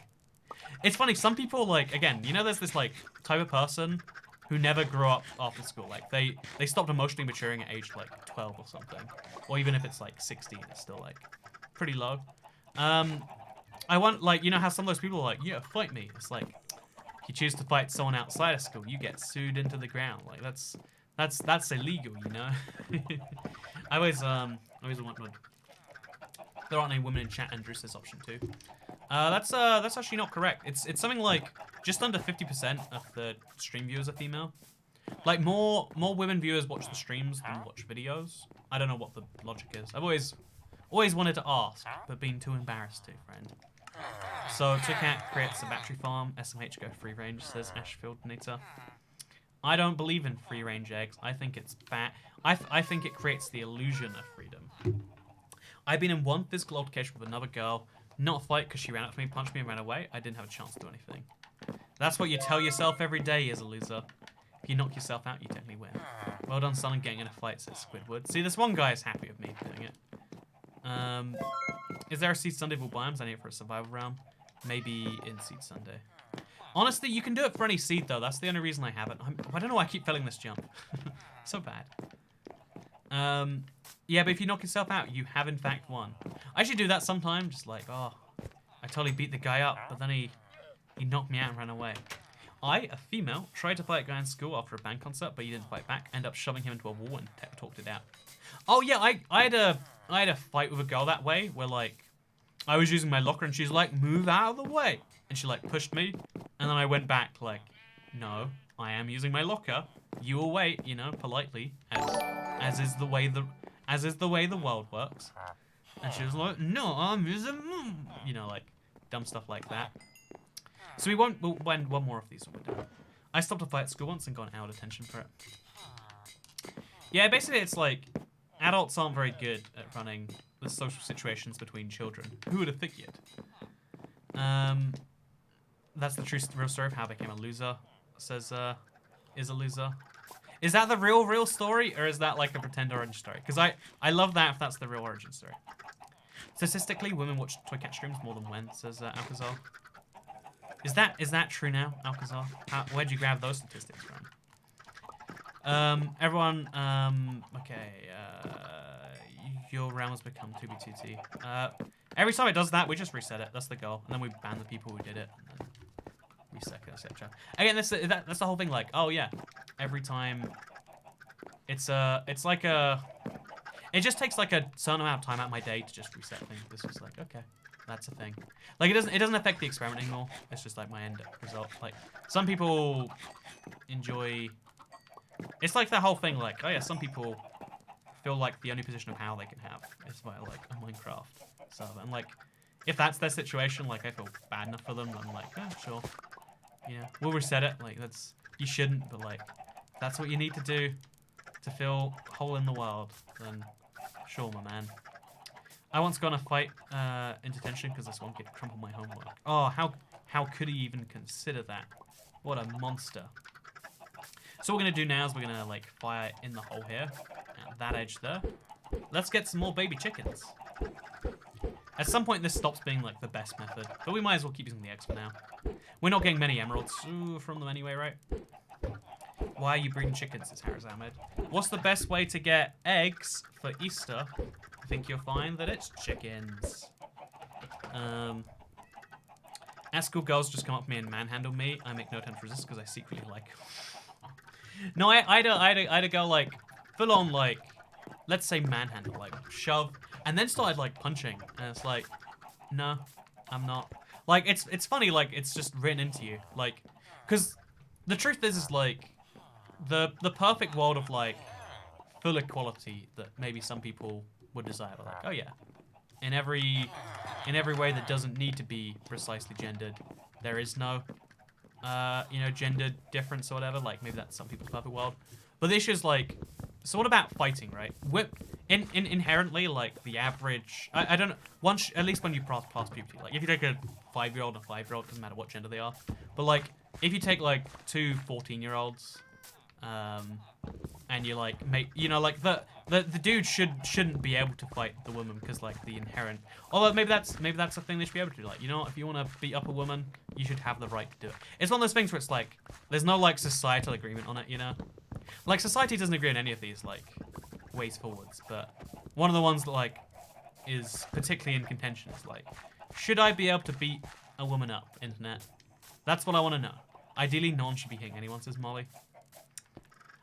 it's funny, some people like, again, you know, there's this like type of person who never grew up after school. Like they stopped emotionally maturing at age like 12 or something. Or even if it's like 16, it's still like pretty low. I want, like, you know how some of those people are like, yeah, fight me. It's like, if you choose to fight someone outside of school, you get sued into the ground. Like that's illegal, you know. I always wanted. There aren't any women in chat. Andrew says option 2. That's actually not correct. It's something like just under 50% of the stream viewers are female. Like more women viewers watch the streams than watch videos. I don't know what the logic is. I've always wanted to ask, but been too embarrassed to, friend. So Cat creates a battery farm. SMH go free range, says Ashfield Nater. I don't believe in free range eggs. I think it's bad. I think it creates the illusion of freedom. I've been in one physical altercation with another girl. Not a fight because she ran up to me, punched me, and ran away. I didn't have a chance to do anything. That's what you tell yourself every day as a loser. If you knock yourself out, you technically win. Well done, son, getting in a fight, says Squidward. See, this one guy is happy with me doing it. Is there a Seed Sunday for biomes? I need it for a survival round. Maybe in Seed Sunday. Honestly, you can do it for any seed, though. That's the only reason I haven't. I don't know why I keep failing this jump. So bad. Yeah, but if you knock yourself out, you have in fact won. I should do that sometime. Just like, oh, I totally beat the guy up, but then he knocked me out and ran away. I, a female, tried to fight a guy in school after a band concert, but he didn't fight back. Ended up shoving him into a wall and talked it out. Oh yeah, I had a fight with a girl that way, where like, I was using my locker and she's like, move out of the way. And she like pushed me, and then I went back like, no, I am using my locker. You will wait, you know, politely, as is the way the world works. And she was like, no, I'm using, you know, like dumb stuff like that. So we'll win one more of these when we're done. I stopped a fight at school once and got an hour detention for it. Yeah, basically it's like, adults aren't very good at running the social situations between children. Who would have figured? That's the real story of how I became a loser. Says, is a loser. Is that the real story, or is that like a pretend origin story? Because I love that if that's the real origin story. Statistically, women watch Toy Cat streams more than men, says Alcazar. Is that true now, Alcazar? Where'd you grab those statistics from? Everyone, okay, your realm has become 2B2T. Every time it does that, we just reset it. That's the goal. And then we ban the people who did it. And then reset it, etc. Again, that's the whole thing, like, oh yeah. Every time, it's like a... It just takes like a certain amount of time out of my day to just reset things. This is like, okay, that's a thing. Like, it doesn't affect the experiment anymore. It's just like my end result. Like, some people enjoy... It's like the whole thing, like, oh yeah, some people feel like the only position of power they can have is via, like, a Minecraft server. And, like, if that's their situation, like, I feel bad enough for them. I'm like, oh, sure. Yeah, we'll reset it. Like, that's... You shouldn't, but, like, that's what you need to do to feel whole in the world. Then, sure, my man. I once got in a fight in detention because this one kid crumpled my homework. Oh, how could he even consider that? What a monster. So what we're going to do now is we're going to, like, fire in the hole here. At that edge there. Let's get some more baby chickens. At some point, this stops being, like, the best method. But we might as well keep using the eggs for now. We're not getting many emeralds from them anyway, right? Why are you breeding chickens, says Harris Ahmed. What's the best way to get eggs for Easter? I think you'll find that it's chickens. At school, girls just come up to me and manhandle me. I make no attempt to resist because I secretly like... No, I had a girl, like, full on, like, let's say manhandle, like, shove, and then started, like, punching. And it's like, no, I'm not. Like, it's funny, like, it's just written into you. Like, because the truth is like, the perfect world of, like, full equality that maybe some people would desire. Like, oh yeah, in every way that doesn't need to be precisely gendered, there is no, you know, gender difference or whatever. Like, maybe that's some people's perfect world. But the issue is, like, so what about fighting, right? Inherently, like, the average... I don't know. At least when you pass puberty. Like, if you take a 5-year-old and a 5-year-old, doesn't matter what gender they are. But, like, if you take, like, two 14-year-olds, and you, like, make... You know, like, the dude shouldn't be able to fight the woman because, like, the inherent... Although, maybe that's a thing they should be able to do. Like, you know what? If you want to beat up a woman, you should have the right to do it. It's one of those things where it's, like, there's no, like, societal agreement on it, you know? Like, society doesn't agree on any of these, like, ways forwards, but one of the ones that, like, is particularly in contention is, like, should I be able to beat a woman up, internet? That's what I want to know. Ideally, no one should be hitting anyone, says Molly.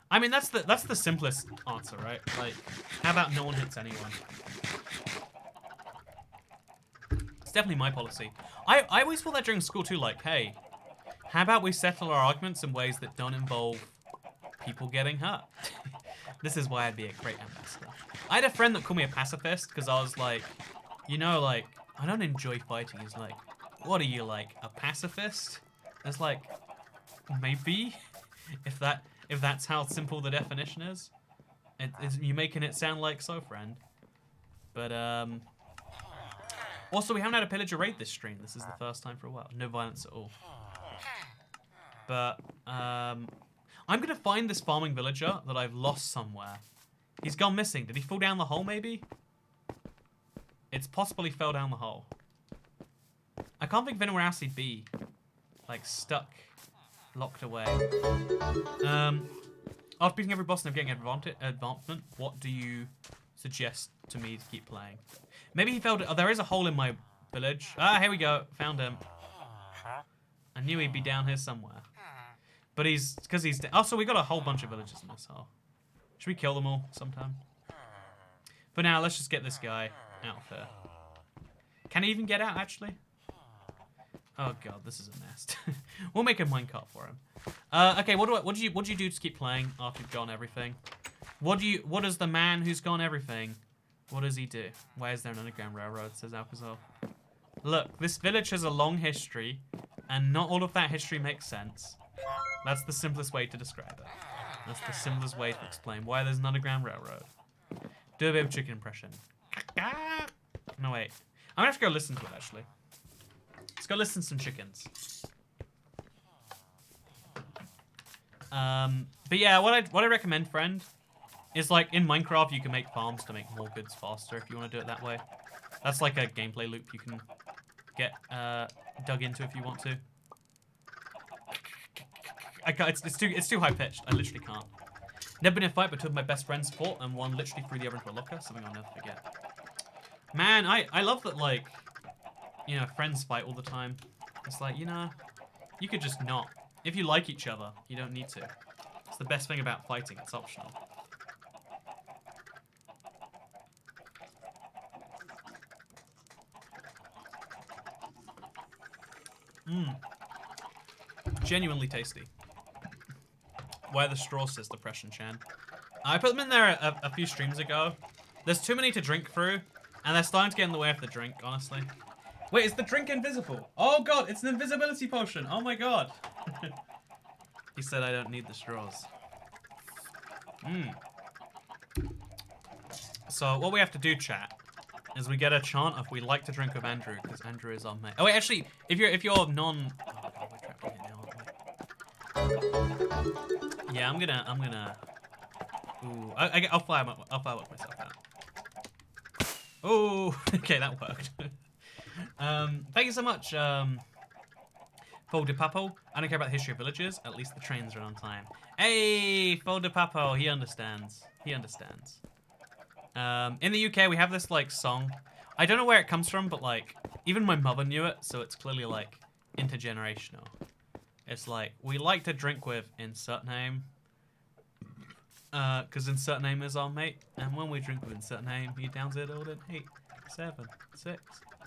I mean, that's the simplest answer, right? Like, how about no one hits anyone? It's definitely my policy. I always thought that during school, too, like, hey, how about we settle our arguments in ways that don't involve people getting hurt? This is why I'd be a great ambassador. I had a friend that called me a pacifist because I was like, you know, like, I don't enjoy fighting. He's like, what are you, like, a pacifist? It's like, maybe, if that's how simple the definition is. You're making it sound like so, friend. But, also, we haven't had a pillager raid this stream. This is the first time for a while. No violence at all. But, I'm gonna find this farming villager that I've lost somewhere. He's gone missing. Did he fall down the hole, maybe? It's possible he fell down the hole. I can't think of anywhere else he'd be. Like, stuck. Locked away. After beating every boss and getting advancement, what do you suggest to me to keep playing? Maybe he fell... Oh, there is a hole in my village. Ah, here we go. Found him. I knew he'd be down here somewhere. But because he's... Also, we got a whole bunch of villagers in this hole. Should we kill them all sometime? For now, let's just get this guy out of here. Can he even get out, actually? Oh god, this is a mess. We'll make a minecart for him. Okay, what do you do to keep playing after you've gone everything? What does the man who's gone everything, what does he do? Why is there an underground railroad, says Alcazar. Look, this village has a long history, and not all of that history makes sense. That's the simplest way to describe it. That's the simplest way to explain why there's an underground railroad. Do a bit of chicken impression. No, wait. I'm gonna have to go listen to it, actually. Let's go listen to some chickens. But yeah, what I recommend, friend, is like in Minecraft you can make farms to make more goods faster if you want to do it that way. That's like a gameplay loop you can get dug into if you want to. I can't, it's too high pitched. I literally can't. Never been in a fight, but two of my best friends fought, and one literally threw the other into a locker. Something I'll never forget. Man, I love that, like, you know, friends fight all the time. It's like, you know, you could just not. If you like each other, you don't need to. It's the best thing about fighting. It's optional. Mmm. Genuinely tasty. Where the straw, says Depression Chan. I put them in there a few streams ago. There's too many to drink through, and they're starting to get in the way of the drink, honestly. Wait, is the drink invisible? Oh god, it's an invisibility potion. Oh my god. He said I don't need the straws. Mmm. So what we have to do, chat, is we get a chant of we like to drink with Andrew, because Andrew is our mate. Oh wait, actually, if you're non... Oh god, we're trapped in here now, aren't we? Yeah, I'm gonna... Ooh, I'll fire myself out. Oh, okay, that worked. Thank you so much, Paul de Papo. I don't care about the history of villages. At least the trains are on time. Hey, Paul de Papo, he understands. He understands. In the UK, we have this, like, song. I don't know where it comes from, but, like, even my mother knew it, so it's clearly, like, intergenerational. It's like, we like to drink with insert name. Because insert name is our mate, and when we drink with insert name, he downs it all in 8, 7, 6,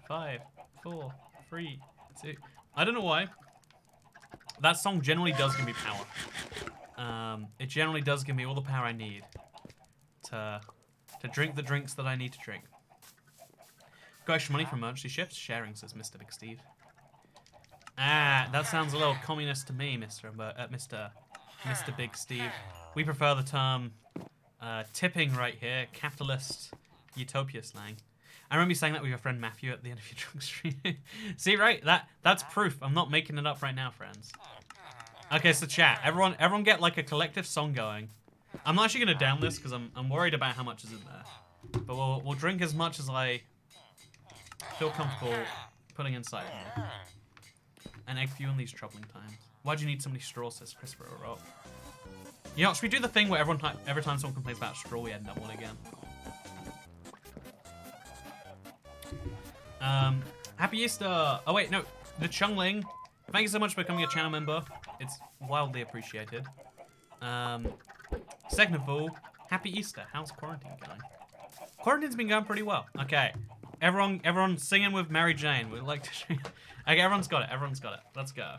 5, 4, 3, 2. I don't know why. That song generally does give me power. It generally does give me all the power I need to drink the drinks that I need to drink. Got extra money from emergency shifts? Sharing, says Mr. Big Steve. Ah, that sounds a little communist to me, Mr. Big Steve. We prefer the term tipping right here, capitalist utopia slang. I remember you saying that with your friend Matthew at the end of your drunk stream. See, right? That's proof. I'm not making it up right now, friends. Okay, so chat, everyone get like a collective song going. I'm not actually gonna down this because I'm worried about how much is in there. But we'll drink as much as I feel comfortable putting inside. An egg for you in these troubling times. Why'd you need so many straws, says Christopher O'Rourke. You know, should we do the thing where every time someone complains about straw, we end up one again? Happy Easter! Oh wait, no, the Chungling. Thank you so much for becoming a channel member. It's wildly appreciated. Second of all, happy Easter. How's quarantine going? Quarantine's been going pretty well. Okay, everyone singing with Mary Jane. We'd like to. Okay, everyone's got it. Everyone's got it. Let's go.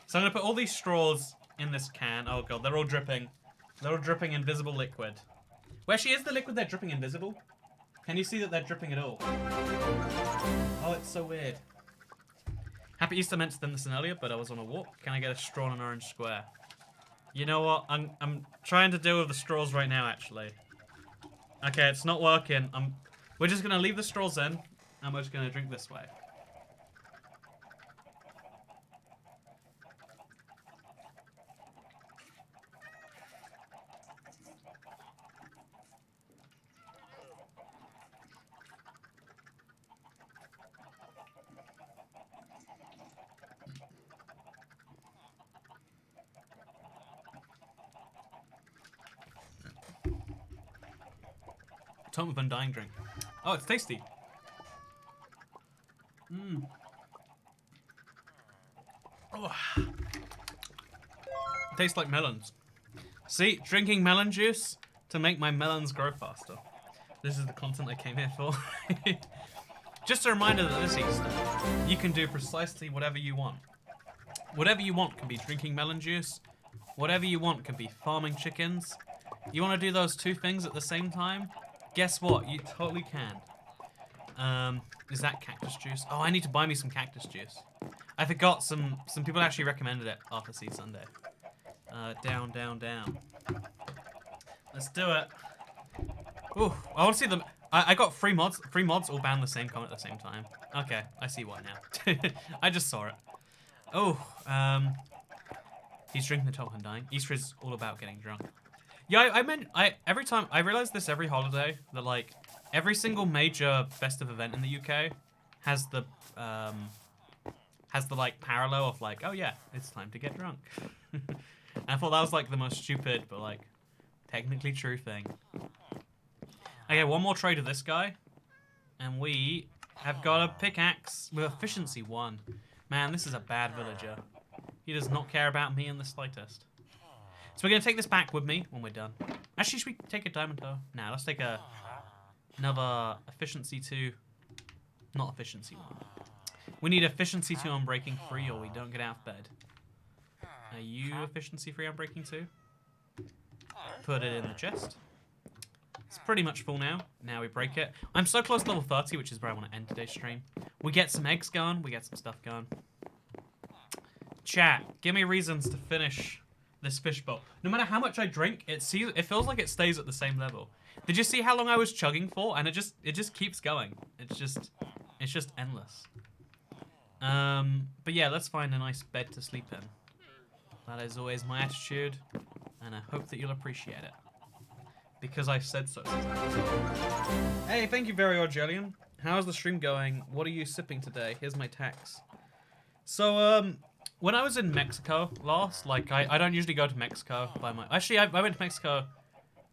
So I'm gonna put all these straws in this can. Oh god, they're all dripping. They're all dripping invisible liquid. Well, actually, is the liquid they're dripping invisible? Can you see that they're dripping at all? Oh, it's so weird. Happy Easter meant to send this in earlier, but I was on a walk. Can I get a straw and an orange square? You know what? I'm trying to deal with the straws right now, actually. Okay, it's not working. We're just gonna leave the straws in, and we're just gonna drink this way. Tome of Undying drink. Oh, it's tasty. Mmm. Oh. Tastes like melons. See, drinking melon juice to make my melons grow faster. This is the content I came here for. Just a reminder that this Easter, you can do precisely whatever you want. Whatever you want can be drinking melon juice. Whatever you want can be farming chickens. You want to do those two things at the same time? Guess what? You totally can. Is that cactus juice? Oh, I need to buy me some cactus juice. I forgot some people actually recommended it after Seed Sunday. Down. Let's do it. Ooh, I want to see I got three mods. Three mods all banned the same comment at the same time. Okay, I see why now. I just saw it. Oh, he's drinking the top and dying. Easter is all about getting drunk. Yeah, every time I realize this every holiday that like every single major festive event in the UK has the like parallel of like, oh yeah, it's time to get drunk. I thought that was like the most stupid but like technically true thing. Okay, one more trade of this guy, and we have got a pickaxe with efficiency 1. Man, this is a bad villager. He does not care about me in the slightest. So we're gonna take this back with me when we're done. Actually, should we take a diamond toe? Nah, let's take another efficiency 2. Not efficiency 1. We need efficiency 2 on breaking 3 or we don't get out of bed. Are you efficiency 3 on breaking 2? Put it in the chest. It's pretty much full now. Now we break it. I'm so close to level 30, which is where I want to end today's stream. We get some eggs going. We get some stuff going. Chat, give me reasons to finish this fishbowl. No matter how much I drink, it feels like it stays at the same level. Did you see how long I was chugging for? And it just keeps going. It's just endless. But yeah, let's find a nice bed to sleep in. That is always my attitude, and I hope that you'll appreciate it. Because I said so. Hey, thank you very much, Jellian. How's the stream going? What are you sipping today? Here's my tax. So, when I was in Mexico last, like, I don't usually go to Mexico by my... Actually, I went to Mexico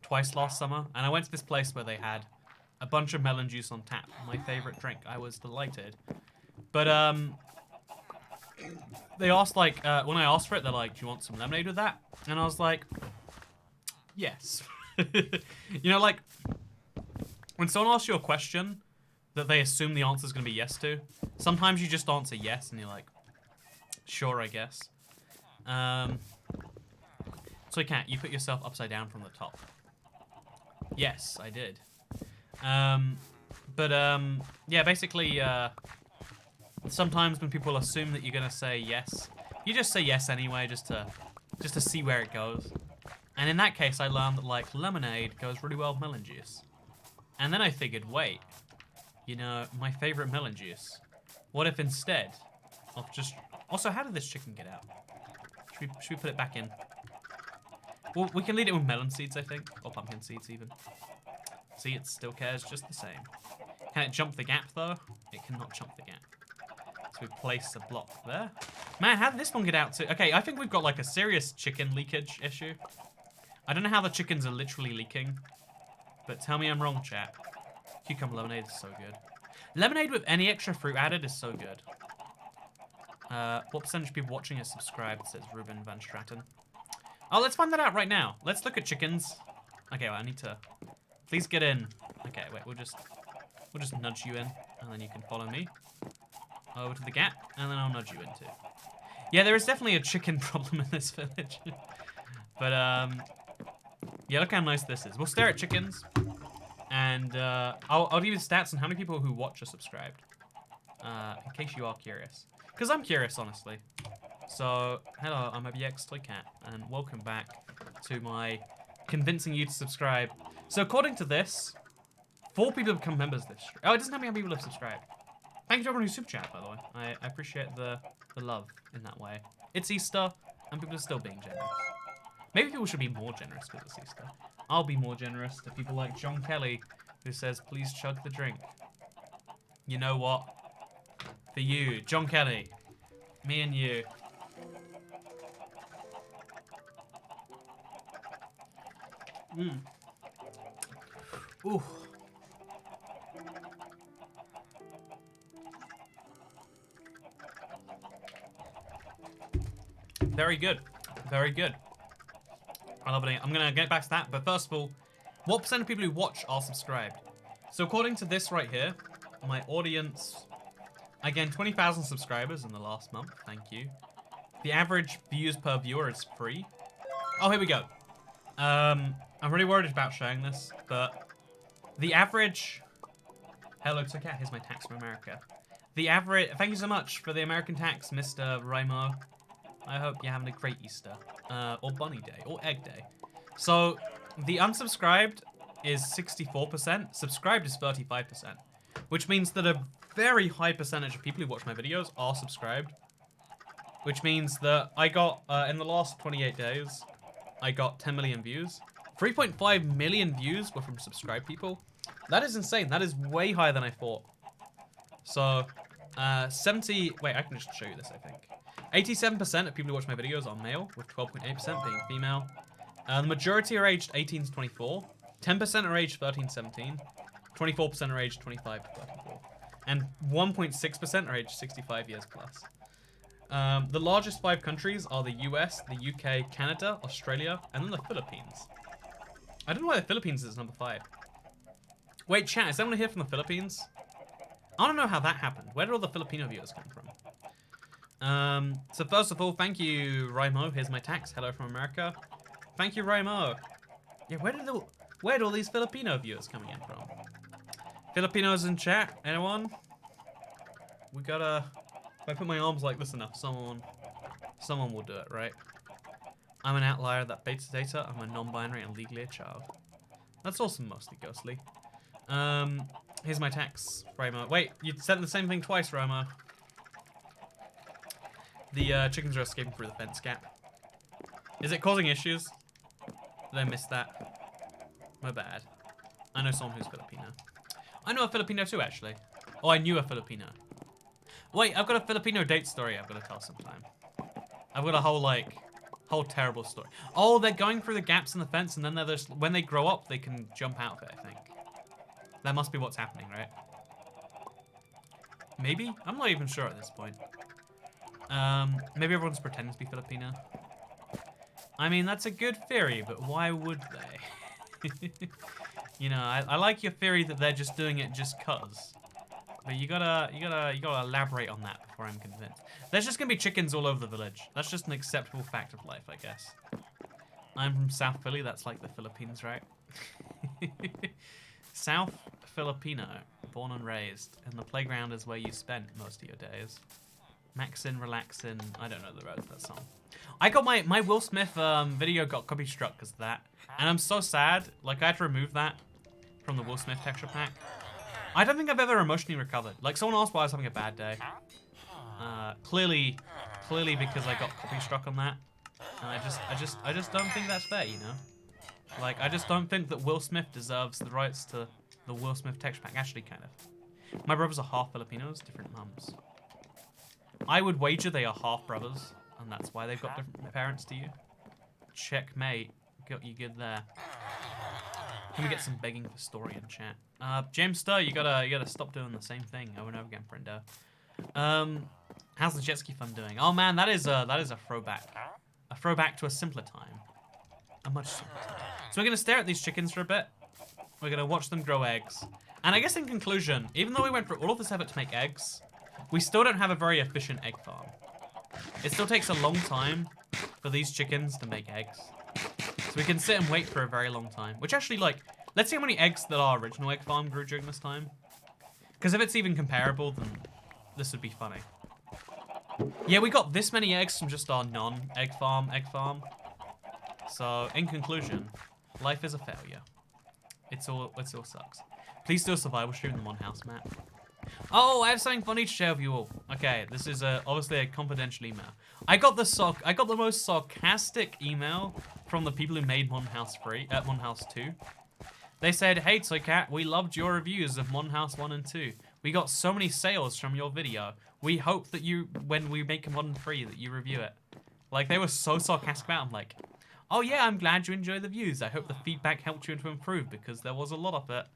twice last summer, and I went to this place where they had a bunch of melon juice on tap. My favorite drink. I was delighted. But, they asked, like, when I asked for it, they're like, do you want some lemonade with that? And I was like, yes. You know, like, when someone asks you a question that they assume the answer is going to be yes to, sometimes you just answer yes, and you're like, sure, I guess. So, Cat, you put yourself upside down from the top. Yes, I did. Yeah, basically, sometimes when people assume that you're going to say yes, you just say yes anyway, just to see where it goes. And in that case, I learned that, like, lemonade goes really well with melon juice. And then I figured, wait, you know, my favorite melon juice. What if instead of just... Also, how did this chicken get out? Should we put it back in? Well, we can lead it with melon seeds, I think. Or pumpkin seeds, even. See, it still cares just the same. Can it jump the gap, though? It cannot jump the gap. So we place a block there. Man, how did this one get out too? Okay, I think we've got, like, a serious chicken leakage issue. I don't know how the chickens are literally leaking, but tell me I'm wrong, chat. Cucumber lemonade is so good. Lemonade with any extra fruit added is so good. What percentage of people watching is subscribed, says Ruben Van Straten. Oh, let's find that out right now. Let's look at chickens. Okay, well, I need to... Please get in. Okay, wait, we'll just nudge you in, and then you can follow me over to the gap, and then I'll nudge you in too. Yeah, there is definitely a chicken problem in this village. But, yeah, look how nice this is. We'll stare at chickens, and I'll give you the stats on how many people who watch are subscribed, in case you are curious. Because I'm curious, honestly. So, hello, I'm ABX Toy Cat, and welcome back to my convincing you to subscribe. So, according to this, 4 people have become members this stream. Oh, it doesn't have how many people have subscribed. Thank you to everyone who super chat, by the way. I appreciate the love in that way. It's Easter, and people are still being generous. Maybe people should be more generous because it's Easter. I'll be more generous to people like John Kelly, who says, please chug the drink. You know what? For you, John Kelly. Me and you. Ooh. Very good. Very good. I love it. I'm going to get back to that. But first of all, what percent of people who watch are subscribed? So according to this right here, my audience, again, 20,000 subscribers in the last month. Thank you. The average views per viewer is 3. Oh, here we go. I'm really worried about showing this, but the average... Hello, Tocat. Here's my tax from America. The average... Thank you so much for the American tax, Mr. Raimo. I hope you're having a great Easter. Or Bunny Day. Or Egg Day. So, the unsubscribed is 64%. Subscribed is 35%. Which means that a very high percentage of people who watch my videos are subscribed. Which means that I got, in the last 28 days, I got 10 million views. 3.5 million views were from subscribed people. That is insane. That is way higher than I thought. So, 70... Wait, I can just show you this, I think. 87% of people who watch my videos are male, with 12.8% being female. The majority are aged 18 to 24. 10% are aged 13 to 17. 24% are aged 25 to 34. And 1.6% are aged 65 years plus. The largest 5 countries are the US, the UK, Canada, Australia, and then the Philippines. I don't know why the Philippines is number 5. Wait, chat, is anyone here from the Philippines? I don't know how that happened. Where did all the Filipino viewers come from? So first of all, thank you, Raimo. Here's my tax. Hello from America. Thank you, Raimo. Yeah, where did all these Filipino viewers coming in from? Filipinos in chat? Anyone? We gotta... If I put my arms like this enough, someone will do it, right? I'm an outlier that beta data. I'm a non-binary and legally a child. That's also mostly ghostly. Here's my tax, Raimo. Wait, you sent the same thing twice, Raimo. The chickens are escaping through the fence gap. Is it causing issues? Did I miss that? My bad. I know someone who's Filipino. I know a Filipino too, actually. Oh, I knew a Filipino. Wait, I've got a Filipino date story I've got to tell sometime. I've got a whole terrible story. Oh, they're going through the gaps in the fence, and then they're just, when they grow up, they can jump out of it, I think. That must be what's happening, right? Maybe? I'm not even sure at this point. Maybe everyone's pretending to be Filipino. I mean, that's a good theory, but why would they? You know, I like your theory that they're just doing it just cuz. But you gotta elaborate on that before I'm convinced. There's just gonna be chickens all over the village. That's just an acceptable fact of life, I guess. I'm from South Philly, that's like the Philippines, right? South Filipino, born and raised, and the playground is where you spent most of your days. Maxin, relaxin, I don't know the words of that song. I got my Will Smith video got copy struck because of that. And I'm so sad, like I had to remove that from the Will Smith texture pack. I don't think I've ever emotionally recovered. Like someone asked why I was having a bad day. Clearly because I got copy struck on that. And I just don't think that's fair, you know? Like, I just don't think that Will Smith deserves the rights to the Will Smith texture pack. Actually, kind of. My brothers are half Filipinos, different mums. I would wager they are half brothers, and that's why they've got different parents to you. Checkmate. Got you good there. Can we get some begging for story in chat? James Stir, you gotta stop doing the same thing over and over again, friendo. How's the jet ski fun doing? Oh man, that is a throwback. A throwback to a simpler time. A much simpler time. So we're gonna stare at these chickens for a bit. We're gonna watch them grow eggs. And I guess in conclusion, even though we went through all of this effort to make eggs, we still don't have a very efficient egg farm. It still takes a long time for these chickens to make eggs. So we can sit and wait for a very long time. Which actually, like, let's see how many eggs that our original egg farm grew during this time. Because if it's even comparable, then this would be funny. Yeah, we got this many eggs from just our non-egg farm. So, in conclusion, life is a failure. It all sucks. Please do a survival stream in the Mon House map. Oh, I have something funny to share with you all. Okay, this is obviously a confidential email. I got the most sarcastic email from the people who made Mon House 2. They said, "Hey Toycat, we loved your reviews of Mon House 1 and 2. We got so many sales from your video. We hope that when we make Mod 3, that you review it." Like, they were so sarcastic about it. I'm like, oh yeah, I'm glad you enjoy the views. I hope the feedback helped you to improve because there was a lot of it.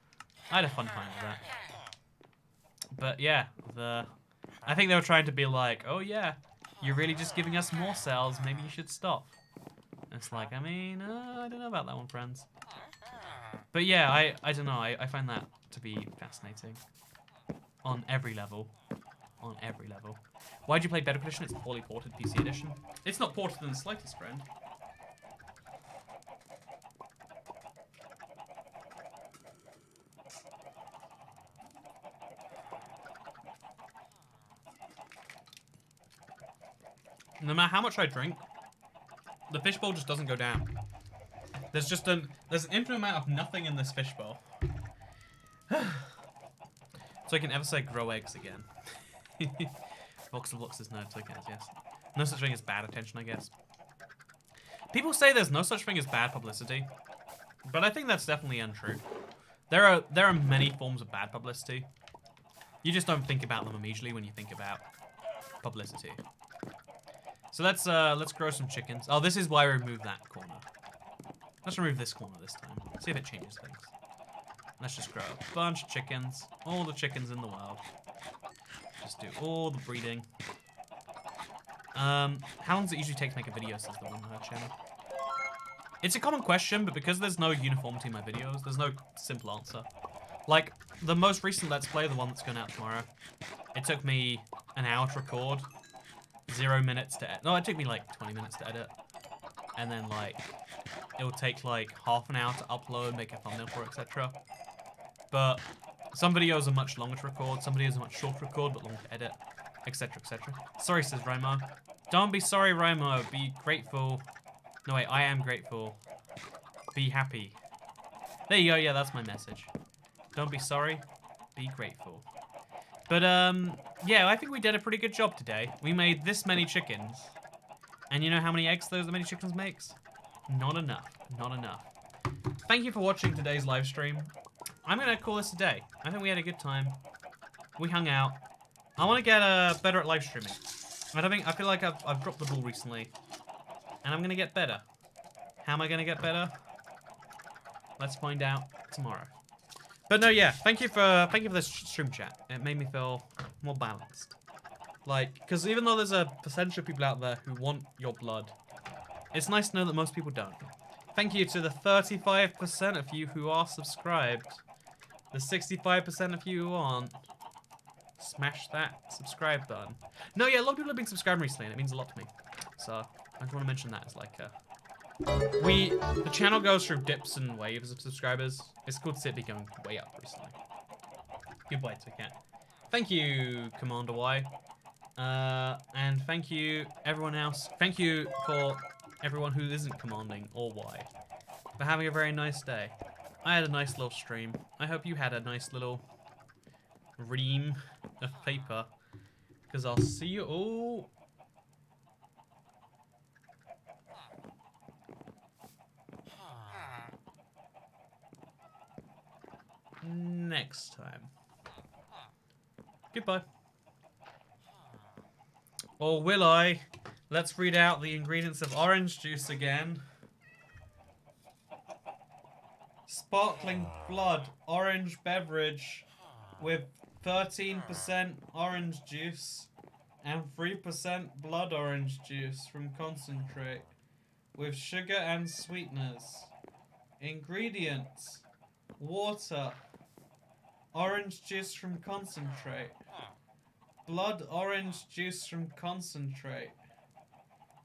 I had a fun time with that. But yeah, I think they were trying to be like, oh yeah, you're really just giving us more sales. Maybe you should stop. And it's like, I mean, I don't know about that one, friends. But yeah, I don't know. I find that to be fascinating. On every level. On every level. Why'd you play Bedrock Edition? It's a poorly ported PC edition. It's not ported in the slightest, friend. No matter how much I drink, the fishbowl just doesn't go down. There's an infinite amount of nothing in this fishbowl. So I can ever say grow eggs again. Voxel Vox is no token, yes. No such thing as bad attention, I guess. People say there's no such thing as bad publicity, but I think that's definitely untrue. There are many forms of bad publicity. You just don't think about them immediately when you think about publicity. So let's grow some chickens. Oh, this is why I removed that corner. Let's remove this corner this time. See if it changes things. Let's just grow a bunch of chickens. All the chickens in the world. Just do all the breeding. How long does it usually take to make a video, says the one on her channel? It's a common question, but because there's no uniformity in my videos, there's no simple answer. Like, the most recent Let's Play, the one that's going out tomorrow, it took me an hour to record, 0 minutes to edit. No, it took me like 20 minutes to edit. And then, like, it'll take like half an hour to upload, make a thumbnail for it, etc. But some videos are much longer to record, some videos are much shorter to record, but longer to edit, etc, etc. Sorry, says Rimo. Don't be sorry, Rimo. Be grateful. No, wait, I am grateful. Be happy. There you go, yeah, that's my message. Don't be sorry, be grateful. But, yeah, I think we did a pretty good job today. We made this many chickens. And you know how many eggs those many chickens makes? Not enough. Not enough. Thank you for watching today's live stream. I'm going to call this a day. I think we had a good time. We hung out. I want to get better at live streaming. I feel like I've dropped the ball recently. And I'm going to get better. How am I going to get better? Let's find out tomorrow. But no, yeah, thank you for this stream chat. It made me feel more balanced. Like, because even though there's a percentage of people out there who want your blood, it's nice to know that most people don't. Thank you to the 35% of you who are subscribed. The 65% of you who aren't. Smash that subscribe button. No, yeah, a lot of people have been subscribing recently, and it means a lot to me. So, I just want to mention that as like a... The channel goes through dips and waves of subscribers. It's cool to see it be going way up recently. Goodbye, Cat. Thank you, Commander Y. And thank you, everyone else. Thank you for everyone who isn't commanding or Y for having a very nice day. I had a nice little stream. I hope you had a nice little ream of paper. Because I'll see you all next time. Goodbye. Or will I? Let's read out the ingredients of orange juice again. Sparkling blood orange beverage with 13% orange juice and 3% blood orange juice from concentrate with sugar and sweeteners. Ingredients: water, orange juice from concentrate, blood orange juice from concentrate,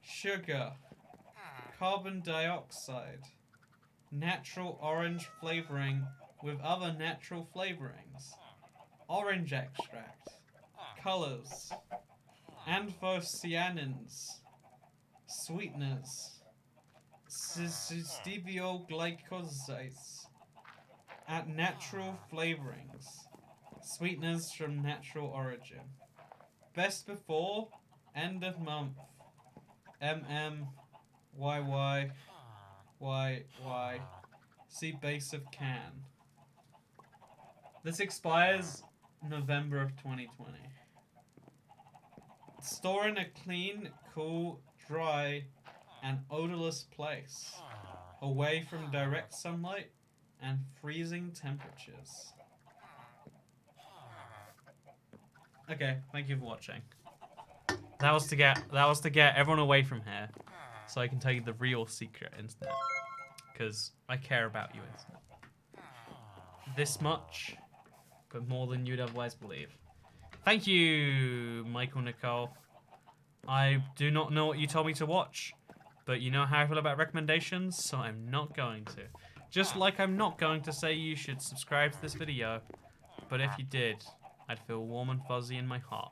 sugar, carbon dioxide, natural orange flavoring with other natural flavorings, orange extract, colors, anthocyanins, sweeteners, stevioglycosides, at natural flavorings, sweeteners from natural origin. Best before, end of month, YY, see base of can. This expires November of 2020. Store in a clean, cool, dry, and odorless place, away from direct sunlight and freezing temperatures. Okay, thank you for watching. That was to get everyone away from here, so I can tell you the real secret, internet, because I care about you, internet. This much, but more than you'd otherwise believe. Thank you, Michael Nicole. I do not know what you told me to watch, but you know how I feel about recommendations, so I'm not going to. Just like I'm not going to say you should subscribe to this video, but if you did, I'd feel warm and fuzzy in my heart.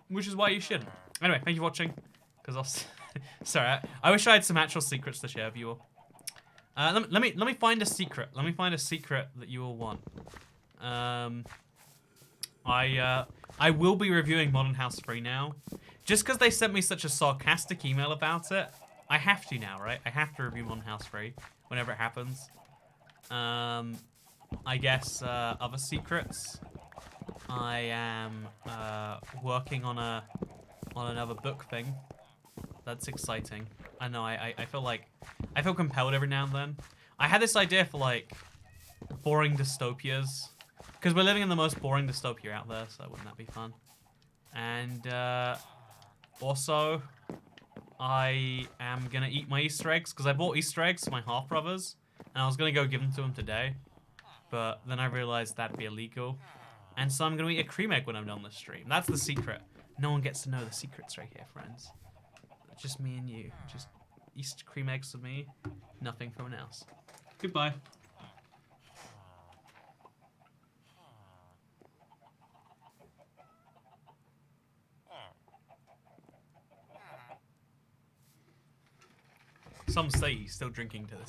Which is why you shouldn't. Anyway, thank you for watching, because I'll... Sorry, I wish I had some actual secrets to share with you all. Let me find a secret. Let me find a secret that you all want. I will be reviewing Modern House 3 now. Just because they sent me such a sarcastic email about it, I have to now, right? I have to review Modern House 3 whenever it happens. I guess other secrets. I am working on another book thing. That's exciting. I know. I feel compelled every now and then. I had this idea for like boring dystopias, because we're living in the most boring dystopia out there. So wouldn't that be fun? And also, I am gonna eat my Easter eggs because I bought Easter eggs for my half brothers, and I was gonna go give them to them today, but then I realized that'd be illegal, and so I'm gonna eat a cream egg when I'm done this stream. That's the secret. No one gets to know the secrets right here, friends. Just me and you. Just Easter cream eggs with me. Nothing from anyone else. Goodbye. Some say he's still drinking to this